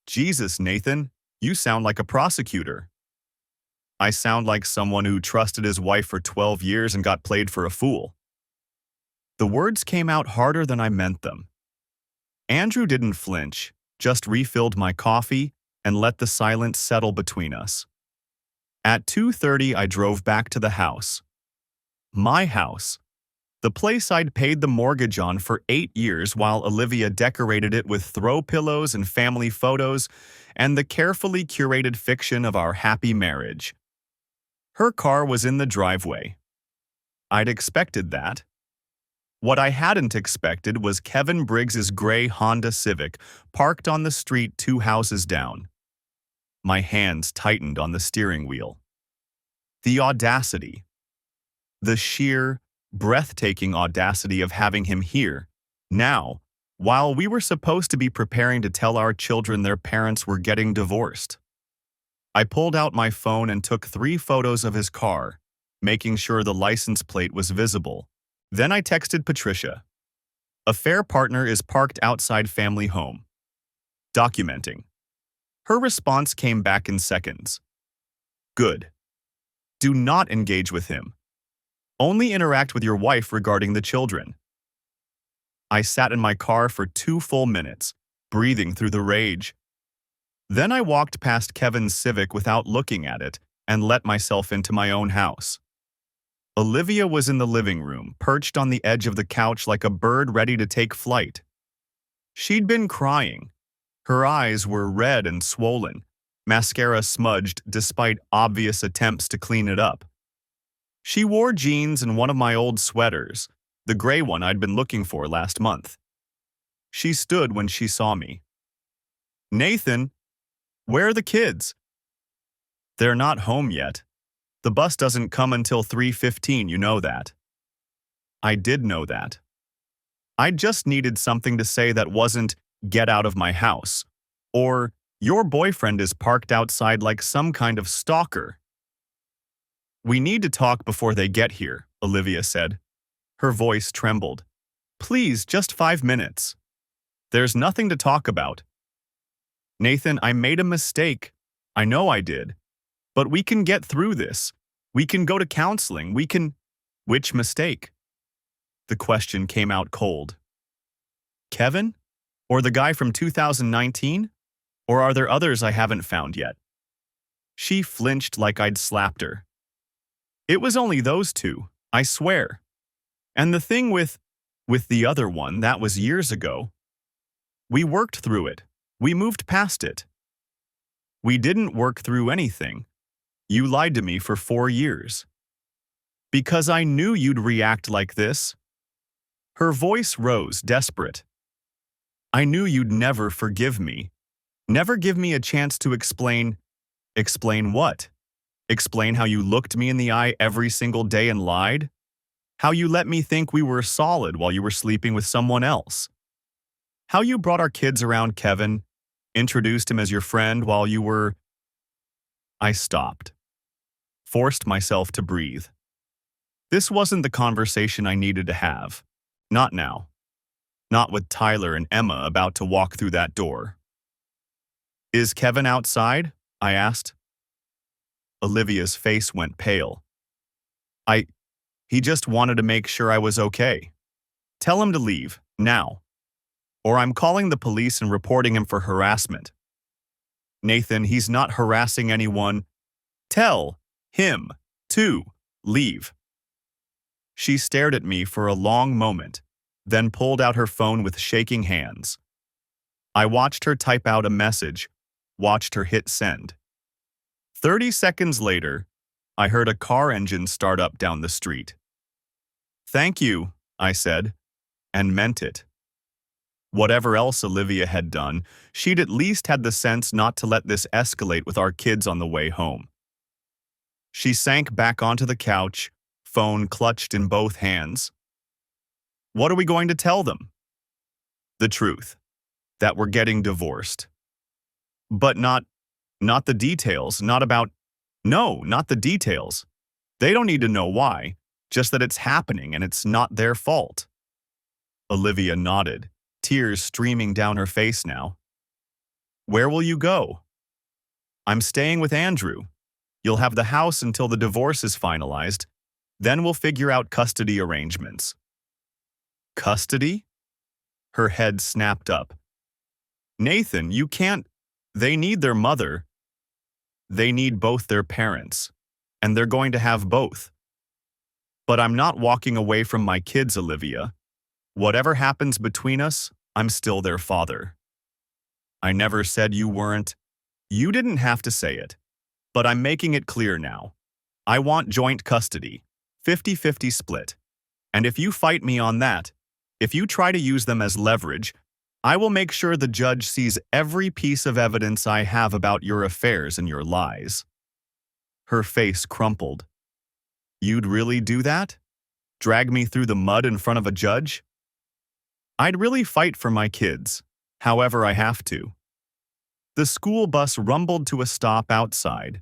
Jesus, Nathan, you sound like a prosecutor. I sound like someone who trusted his wife for 12 years and got played for a fool. The words came out harder than I meant them. Andrew didn't flinch, just refilled my coffee and let the silence settle between us. At 2:30, I drove back to the house. My house. The place I'd paid the mortgage on for 8 years while Olivia decorated it with throw pillows and family photos and the carefully curated fiction of our happy marriage. Her car was in the driveway. I'd expected that. What I hadn't expected was Kevin Briggs's gray Honda Civic parked on the street 2 houses down. My hands tightened on the steering wheel. The audacity. The sheer, breathtaking audacity of having him here, now, while we were supposed to be preparing to tell our children their parents were getting divorced. I pulled out my phone and took 3 photos of his car, making sure the license plate was visible. Then I texted Patricia. Affair partner is parked outside family home. Documenting. Her response came back in seconds. Good. Do not engage with him. Only interact with your wife regarding the children. I sat in my car for 2 full minutes, breathing through the rage. Then I walked past Kevin's Civic without looking at it and let myself into my own house. Olivia was in the living room, perched on the edge of the couch like a bird ready to take flight. She'd been crying. Her eyes were red and swollen, mascara smudged despite obvious attempts to clean it up. She wore jeans and one of my old sweaters, the gray one I'd been looking for last month. She stood when she saw me. Nathan, where are the kids? They're not home yet. The bus doesn't come until 3:15, you know that. I did know that. I just needed something to say that wasn't, get out of my house, or your boyfriend is parked outside like some kind of stalker. We need to talk before they get here, Olivia said. Her voice trembled. Please, just 5 minutes. There's nothing to talk about. Nathan, I made a mistake. I know I did. But we can get through this. We can go to counseling. We can… Which mistake? The question came out cold. Kevin? Or the guy from 2019? Or are there others I haven't found yet? She flinched like I'd slapped her. It was only those 2, I swear. And the thing with the other one, that was years ago. We worked through it. We moved past it. We didn't work through anything. You lied to me for 4 years. Because I knew you'd react like this. Her voice rose, desperate. I knew you'd never forgive me. Never give me a chance to explain. Explain what? Explain how you looked me in the eye every single day and lied? How you let me think we were solid while you were sleeping with someone else? How you brought our kids around Kevin, introduced him as your friend while you were… I stopped. Forced myself to breathe. This wasn't the conversation I needed to have. Not now. Not with Tyler and Emma about to walk through that door. Is Kevin outside? I asked. Olivia's face went pale. He just wanted to make sure I was okay. Tell him to leave, now. Or I'm calling the police and reporting him for harassment. Nathan, he's not harassing anyone. Tell him to leave. She stared at me for a long moment, then pulled out her phone with shaking hands. I watched her type out a message, watched her hit send. 30 seconds later, I heard a car engine start up down the street. Thank you, I said, and meant it. Whatever else Olivia had done, she'd at least had the sense not to let this escalate with our kids on the way home. She sank back onto the couch, phone clutched in both hands. What are we going to tell them? The truth. That we're getting divorced. But not the details, not the details. They don't need to know why, just that it's happening and it's not their fault. Olivia nodded, tears streaming down her face now. Where will you go? I'm staying with Andrew. You'll have the house until the divorce is finalized. Then we'll figure out custody arrangements. Custody? Her head snapped up. Nathan, you can't… They need their mother. They need both their parents. And they're going to have both. But I'm not walking away from my kids, Olivia. Whatever happens between us, I'm still their father. I never said you weren't. You didn't have to say it. But I'm making it clear now. I want joint custody, 50-50 split. And if you fight me on that, if you try to use them as leverage, I will make sure the judge sees every piece of evidence I have about your affairs and your lies. Her face crumpled. You'd really do that? Drag me through the mud in front of a judge? I'd really fight for my kids, however I have to. The school bus rumbled to a stop outside.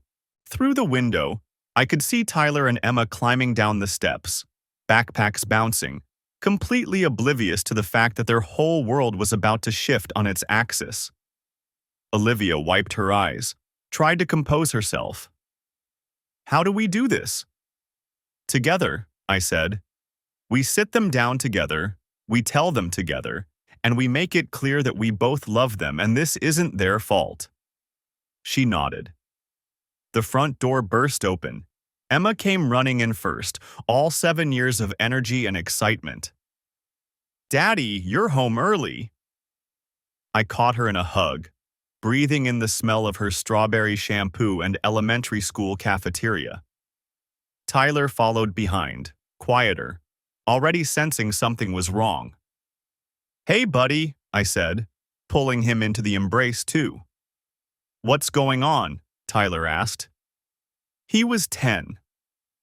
Through the window, I could see Tyler and Emma climbing down the steps, backpacks bouncing, completely oblivious to the fact that their whole world was about to shift on its axis. Olivia wiped her eyes, tried to compose herself. How do we do this? Together, I said. We sit them down together, we tell them together, and we make it clear that we both love them and this isn't their fault. She nodded. The front door burst open. Emma came running in first, all 7 years of energy and excitement. Daddy, you're home early. I caught her in a hug, breathing in the smell of her strawberry shampoo and elementary school cafeteria. Tyler followed behind, quieter, already sensing something was wrong. Hey, buddy, I said, pulling him into the embrace too. What's going on? Tyler asked. He was 10,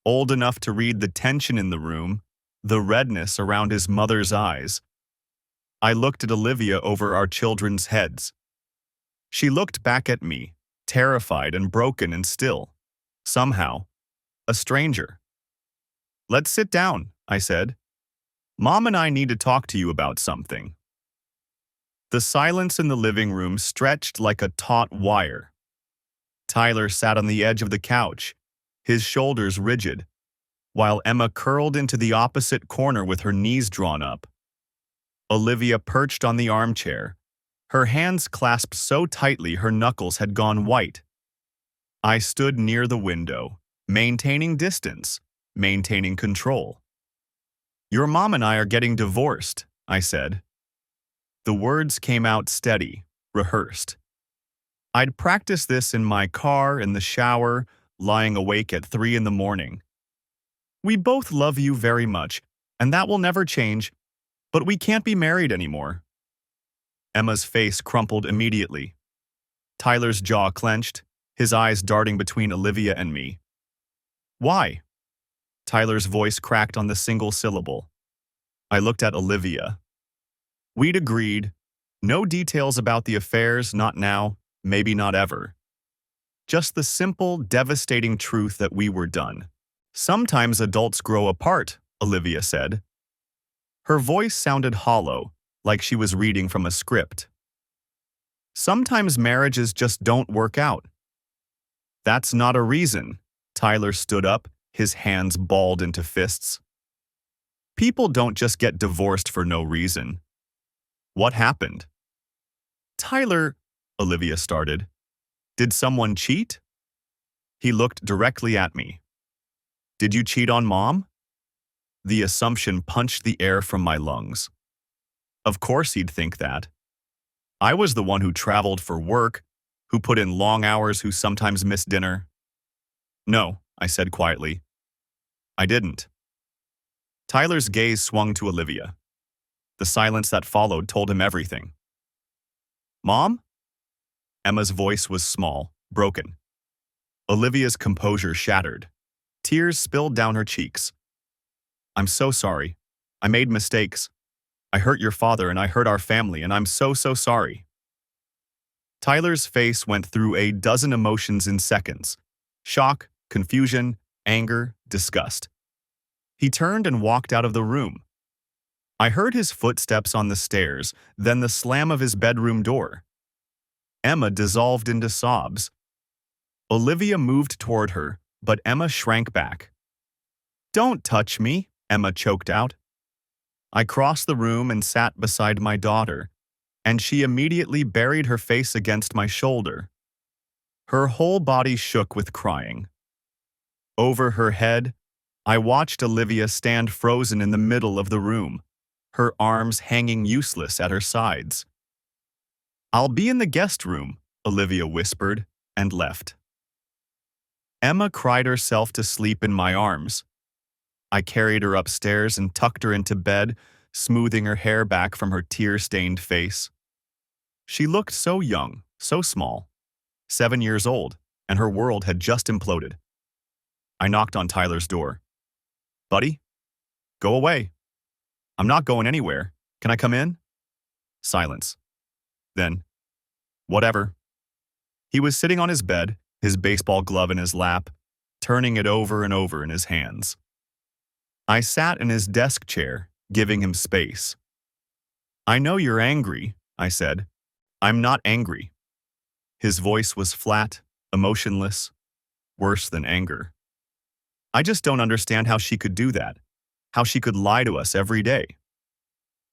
old enough to read the tension in the room, the redness around his mother's eyes. I looked at Olivia over our children's heads. She looked back at me, terrified and broken and still, somehow, a stranger. Let's sit down, I said. Mom and I need to talk to you about something. The silence in the living room stretched like a taut wire. Tyler sat on the edge of the couch, his shoulders rigid, while Emma curled into the opposite corner with her knees drawn up. Olivia perched on the armchair, her hands clasped so tightly her knuckles had gone white. I stood near the window, maintaining distance, maintaining control. Your mom and I are getting divorced, I said. The words came out steady, rehearsed. I'd practiced this in my car, in the shower, lying awake at 3 in the morning. We both love you very much, and that will never change, but we can't be married anymore. Emma's face crumpled immediately. Tyler's jaw clenched, his eyes darting between Olivia and me. Why? Tyler's voice cracked on the single syllable. I looked at Olivia. We'd agreed. No details about the affairs, not now, maybe not ever. Just the simple, devastating truth that we were done. Sometimes adults grow apart, Olivia said. Her voice sounded hollow, like she was reading from a script. Sometimes marriages just don't work out. That's not a reason. Tyler stood up, his hands balled into fists. People don't just get divorced for no reason. What happened? Tyler, Olivia started. Did someone cheat? He looked directly at me. Did you cheat on Mom? The assumption punched the air from my lungs. Of course he'd think that. I was the one who traveled for work, who put in long hours, who sometimes missed dinner. No, I said quietly. I didn't. Tyler's gaze swung to Olivia. The silence that followed told him everything. Mom? Emma's voice was small, broken. Olivia's composure shattered. Tears spilled down her cheeks. I'm so sorry. I made mistakes. I hurt your father and I hurt our family, and I'm so sorry. Tyler's face went through a dozen emotions in seconds. Shock, confusion, anger, disgust. He turned and walked out of the room. I heard his footsteps on the stairs, then the slam of his bedroom door. Emma dissolved into sobs. Olivia moved toward her, but Emma shrank back. Don't touch me, Emma choked out. I crossed the room and sat beside my daughter, and she immediately buried her face against my shoulder. Her whole body shook with crying. Over her head, I watched Olivia stand frozen in the middle of the room, her arms hanging useless at her sides. I'll be in the guest room, Olivia whispered, and left. Emma cried herself to sleep in my arms. I carried her upstairs and tucked her into bed, smoothing her hair back from her tear-stained face. She looked so young, so small, 7 years old, and her world had just imploded. I knocked on Tyler's door. Buddy, go away. I'm not going anywhere. Can I come in? Silence. Then, whatever. He was sitting on his bed, his baseball glove in his lap, turning it over and over in his hands. I sat in his desk chair, giving him space. I know you're angry, I said. I'm not angry. His voice was flat, emotionless, worse than anger. I just don't understand how she could do that, how she could lie to us every day.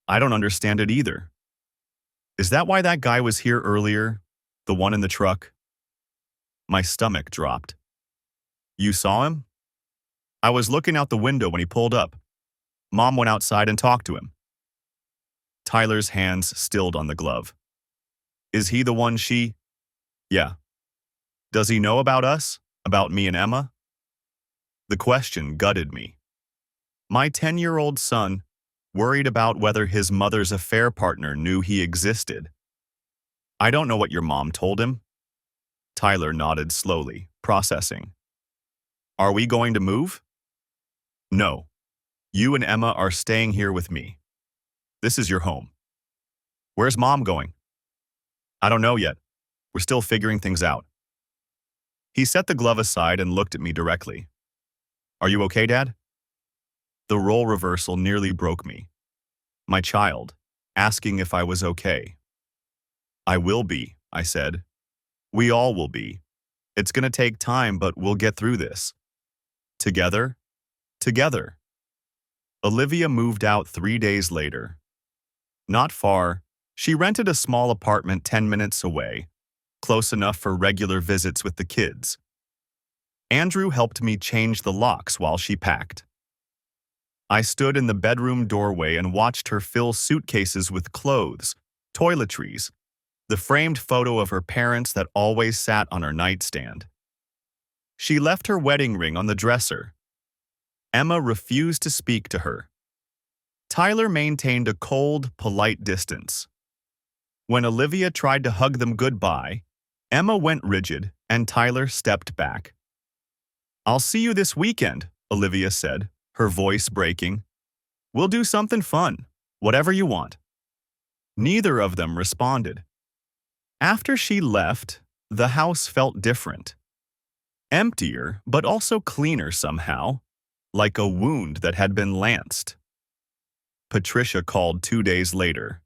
I don't understand it either. Is that why that guy was here earlier, the one in the truck? My stomach dropped. You saw him? I was looking out the window when he pulled up. Mom went outside and talked to him. Tyler's hands stilled on the glove. Is he the one she? Yeah. Does he know about us? About me and Emma? The question gutted me. My 10-year-old son, worried about whether his mother's affair partner knew he existed. I don't know what your mom told him. Tyler nodded slowly, processing. Are we going to move? No. You and Emma are staying here with me. This is your home. Where's Mom going? I don't know yet. We're still figuring things out. He set the glove aside and looked at me directly. Are you okay, Dad? The role reversal nearly broke me. My child, asking if I was okay. I will be, I said. We all will be. It's going to take time, but we'll get through this. Together? Together. Olivia moved out 3 days later. Not far, she rented a small apartment 10 minutes away, close enough for regular visits with the kids. Andrew helped me change the locks while she packed. I stood in the bedroom doorway and watched her fill suitcases with clothes, toiletries, the framed photo of her parents that always sat on her nightstand. She left her wedding ring on the dresser. Emma refused to speak to her. Tyler maintained a cold, polite distance. When Olivia tried to hug them goodbye, Emma went rigid and Tyler stepped back. I'll see you this weekend, Olivia said, her voice breaking. We'll do something fun, whatever you want. Neither of them responded. After she left, the house felt different. Emptier, but also cleaner somehow, like a wound that had been lanced. Patricia called 2 days later.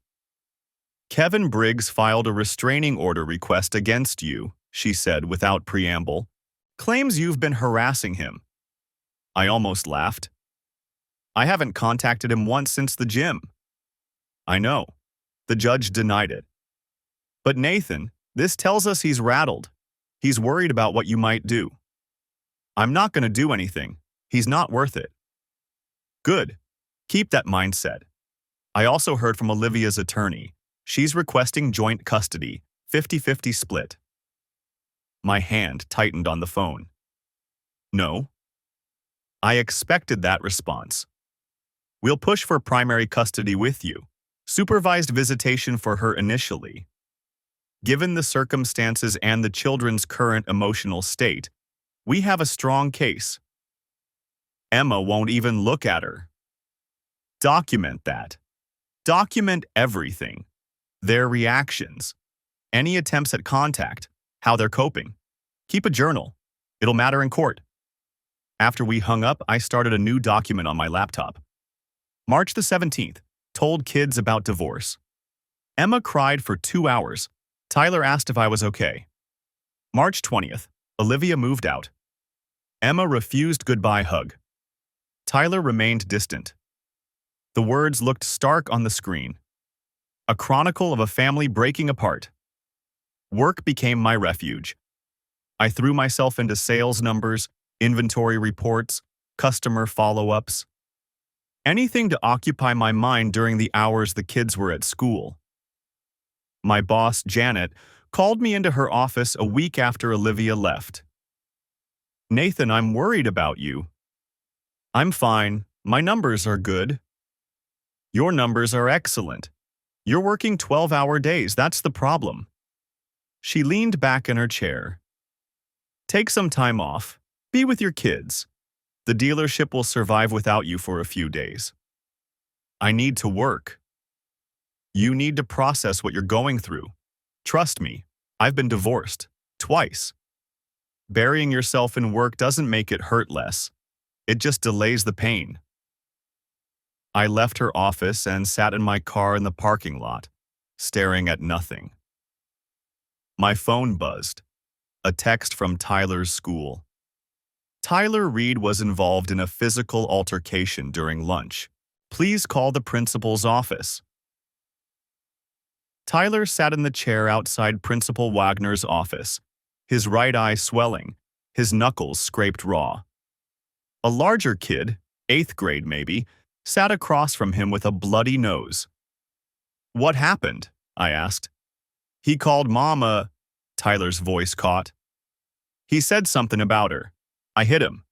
Kevin Briggs filed a restraining order request against you, she said without preamble. Claims you've been harassing him. I almost laughed. I haven't contacted him once since the gym. I know. The judge denied it. But Nathan, this tells us he's rattled. He's worried about what you might do. I'm not going to do anything. He's not worth it. Good. Keep that mindset. I also heard from Olivia's attorney. She's requesting joint custody, 50-50 split. My hand tightened on the phone. No. I expected that response. We'll push for primary custody with you. Supervised visitation for her initially. Given the circumstances and the children's current emotional state, we have a strong case. Emma won't even look at her. Document that. Document everything. Their reactions. Any attempts at contact. How they're coping. Keep a journal. It'll matter in court. After we hung up, I started a new document on my laptop. March the 17th. Told kids about divorce. Emma cried for 2 hours. Tyler asked if I was okay. March 20th. Olivia moved out. Emma refused goodbye hug. Tyler remained distant. The words looked stark on the screen. A chronicle of a family breaking apart. Work became my refuge. I threw myself into sales numbers, inventory reports, customer follow-ups. Anything to occupy my mind during the hours the kids were at school. My boss, Janet, called me into her office a week after Olivia left. Nathan, I'm worried about you. I'm fine. My numbers are good. Your numbers are excellent. You're working 12-hour days. That's the problem. She leaned back in her chair. Take some time off. Be with your kids. The dealership will survive without you for a few days. I need to work. You need to process what you're going through. Trust me, I've been divorced. Twice. Burying yourself in work doesn't make it hurt less. It just delays the pain. I left her office and sat in my car in the parking lot, staring at nothing. My phone buzzed. A text from Tyler's school. Tyler Reed was involved in a physical altercation during lunch. Please call the principal's office. Tyler sat in the chair outside Principal Wagner's office, his right eye swelling, his knuckles scraped raw. A larger kid, 8th grade maybe, sat across from him with a bloody nose. What happened? I asked. He called Mama, Tyler's voice caught. He said something about her. I hit him.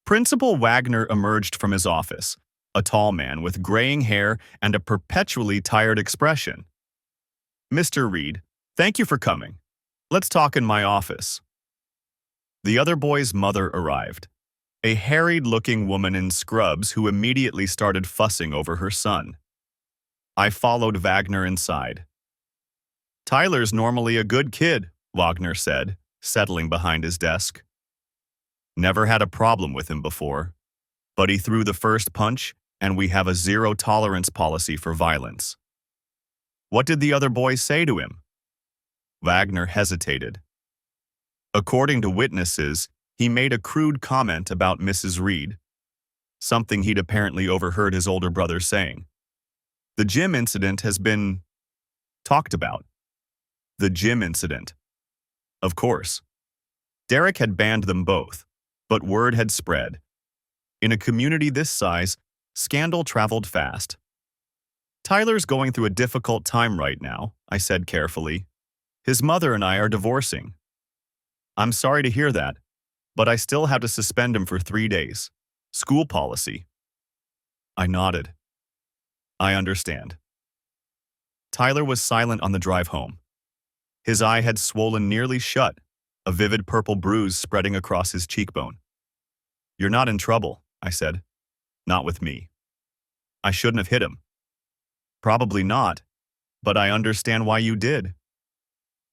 Principal Wagner emerged from his office, a tall man with graying hair and a perpetually tired expression. Mr. Reed, thank you for coming. Let's talk in my office. The other boy's mother arrived, a harried-looking woman in scrubs who immediately started fussing over her son. I followed Wagner inside. Tyler's normally a good kid, Wagner said, settling behind his desk. Never had a problem with him before, but he threw the first punch, and we have a zero-tolerance policy for violence. What did the other boys say to him? Wagner hesitated. According to witnesses, he made a crude comment about Mrs. Reed, something he'd apparently overheard his older brother saying. The gym incident has been talked about. The gym incident. Of course. Derek had banned them both, but word had spread. In a community this size, scandal traveled fast. Tyler's going through a difficult time right now, I said carefully. His mother and I are divorcing. I'm sorry to hear that, but I still have to suspend him for 3 days. School policy. I nodded. I understand. Tyler was silent on the drive home. His eye had swollen nearly shut, a vivid purple bruise spreading across his cheekbone. You're not in trouble, I said. Not with me. I shouldn't have hit him. Probably not, but I understand why you did.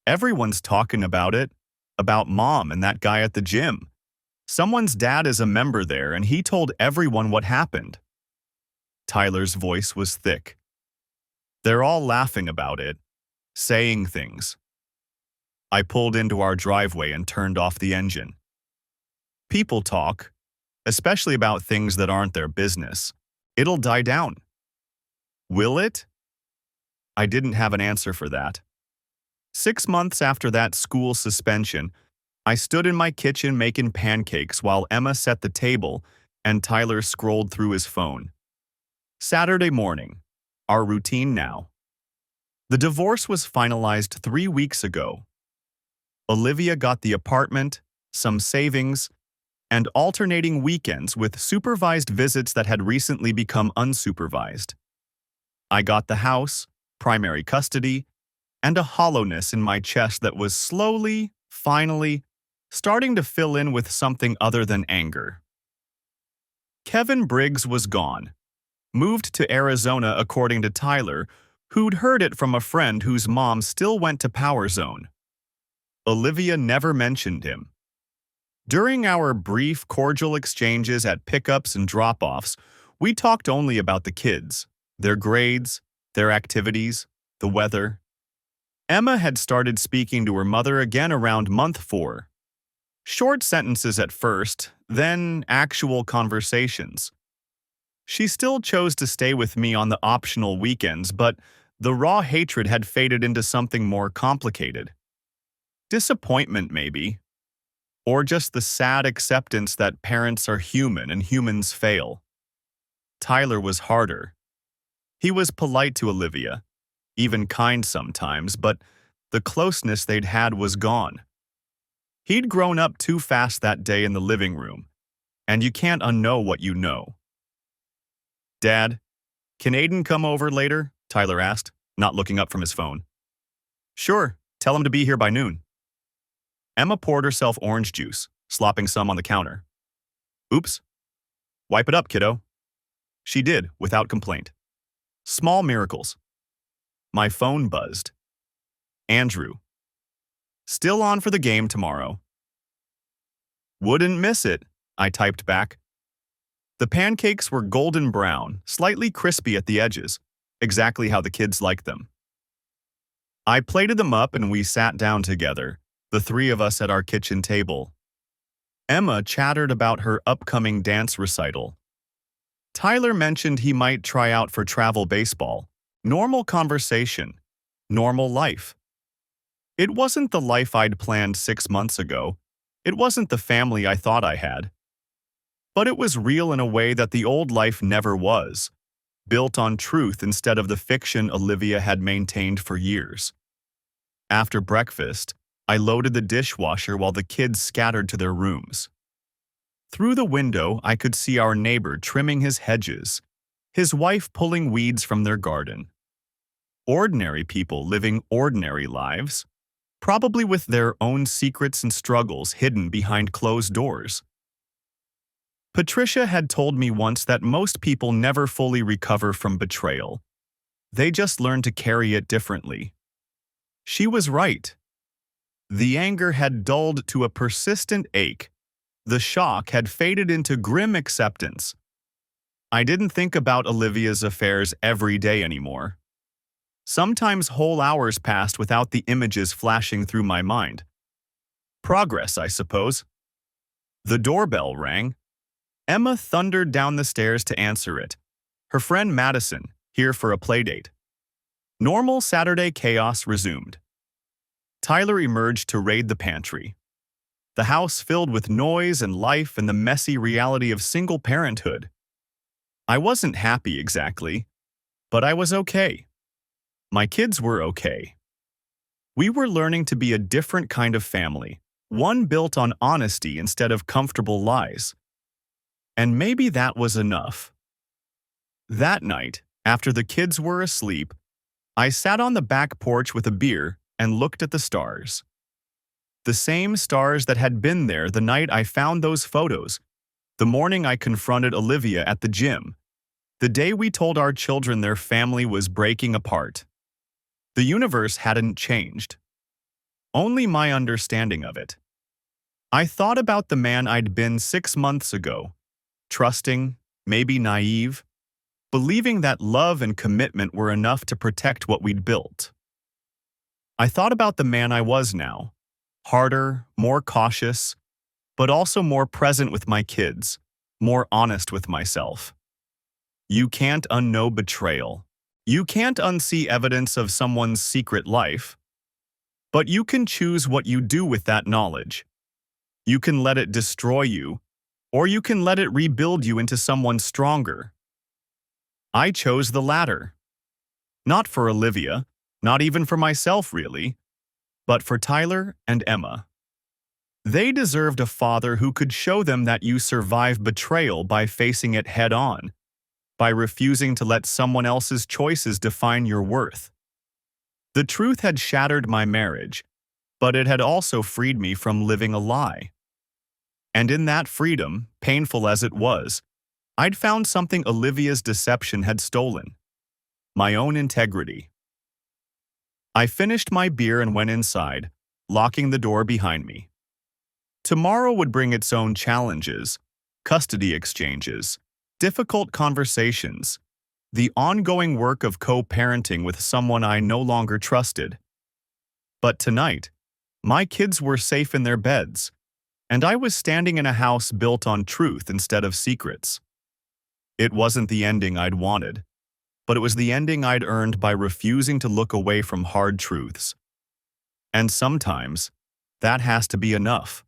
Everyone's talking about it, about Mom and that guy at the gym. Someone's dad is a member there, and he told everyone what happened. Tyler's voice was thick. They're all laughing about it, saying things. I pulled into our driveway and turned off the engine. People talk, especially about things that aren't their business. It'll die down. Will it? I didn't have an answer for that. 6 months after that school suspension, I stood in my kitchen making pancakes while Emma set the table and Tyler scrolled through his phone. Saturday morning, our routine now. The divorce was finalized 3 weeks ago. Olivia got the apartment, some savings, and alternating weekends with supervised visits that had recently become unsupervised. I got the house, primary custody, and a hollowness in my chest that was slowly, finally, starting to fill in with something other than anger. Kevin Briggs was gone, moved to Arizona according to Tyler, who'd heard it from a friend whose mom still went to Power Zone. Olivia never mentioned him. During our brief, cordial exchanges at pickups and drop-offs, we talked only about the kids, their grades, their activities, the weather. Emma had started speaking to her mother again around month 4. Short sentences at first, then actual conversations. She still chose to stay with me on the optional weekends, but the raw hatred had faded into something more complicated. Disappointment, maybe. Or just the sad acceptance that parents are human and humans fail. Tyler was harder. He was polite to Olivia, even kind sometimes, but the closeness they'd had was gone. He'd grown up too fast that day in the living room, and you can't unknow what you know. Dad, can Aiden come over later? Tyler asked, not looking up from his phone. Sure, tell him to be here by noon. Emma poured herself orange juice, slopping some on the counter. Oops. Wipe it up, kiddo. She did, without complaint. Small miracles. My phone buzzed. Andrew. Still on for the game tomorrow. Wouldn't miss it, I typed back. The pancakes were golden brown, slightly crispy at the edges, exactly how the kids liked them. I plated them up and we sat down together, the three of us at our kitchen table. Emma chattered about her upcoming dance recital. Tyler mentioned he might try out for travel baseball. Normal conversation. Normal life. It wasn't the life I'd planned 6 months ago. It wasn't the family I thought I had. But it was real in a way that the old life never was, built on truth instead of the fiction Olivia had maintained for years. After breakfast, I loaded the dishwasher while the kids scattered to their rooms. Through the window, I could see our neighbor trimming his hedges, his wife pulling weeds from their garden. Ordinary people living ordinary lives, probably with their own secrets and struggles hidden behind closed doors. Patricia had told me once that most people never fully recover from betrayal. They just learn to carry it differently. She was right. The anger had dulled to a persistent ache. The shock had faded into grim acceptance. I didn't think about Olivia's affairs every day anymore. Sometimes whole hours passed without the images flashing through my mind. Progress, I suppose. The doorbell rang. Emma thundered down the stairs to answer it. Her friend Madison, here for a playdate. Normal Saturday chaos resumed. Tyler emerged to raid the pantry. The house filled with noise and life and the messy reality of single parenthood. I wasn't happy exactly, but I was okay. My kids were okay. We were learning to be a different kind of family, one built on honesty instead of comfortable lies. And maybe that was enough. That night, after the kids were asleep, I sat on the back porch with a beer and looked at the stars. The same stars that had been there the night I found those photos, the morning I confronted Olivia at the gym, the day we told our children their family was breaking apart. The universe hadn't changed. Only my understanding of it. I thought about the man I'd been 6 months ago, trusting, maybe naive, believing that love and commitment were enough to protect what we'd built. I thought about the man I was now, harder, more cautious, but also more present with my kids, more honest with myself. You can't unknow betrayal. You can't unsee evidence of someone's secret life. But you can choose what you do with that knowledge. You can let it destroy you, or you can let it rebuild you into someone stronger. I chose the latter. Not for Olivia, not even for myself really, but for Tyler and Emma. They deserved a father who could show them that you survive betrayal by facing it head-on, by refusing to let someone else's choices define your worth. The truth had shattered my marriage, but it had also freed me from living a lie. And in that freedom, painful as it was, I'd found something Olivia's deception had stolen: my own integrity. I finished my beer and went inside, locking the door behind me. Tomorrow would bring its own challenges, custody exchanges, difficult conversations, the ongoing work of co-parenting with someone I no longer trusted. But tonight, my kids were safe in their beds, and I was standing in a house built on truth instead of secrets. It wasn't the ending I'd wanted, but it was the ending I'd earned by refusing to look away from hard truths. And sometimes, that has to be enough.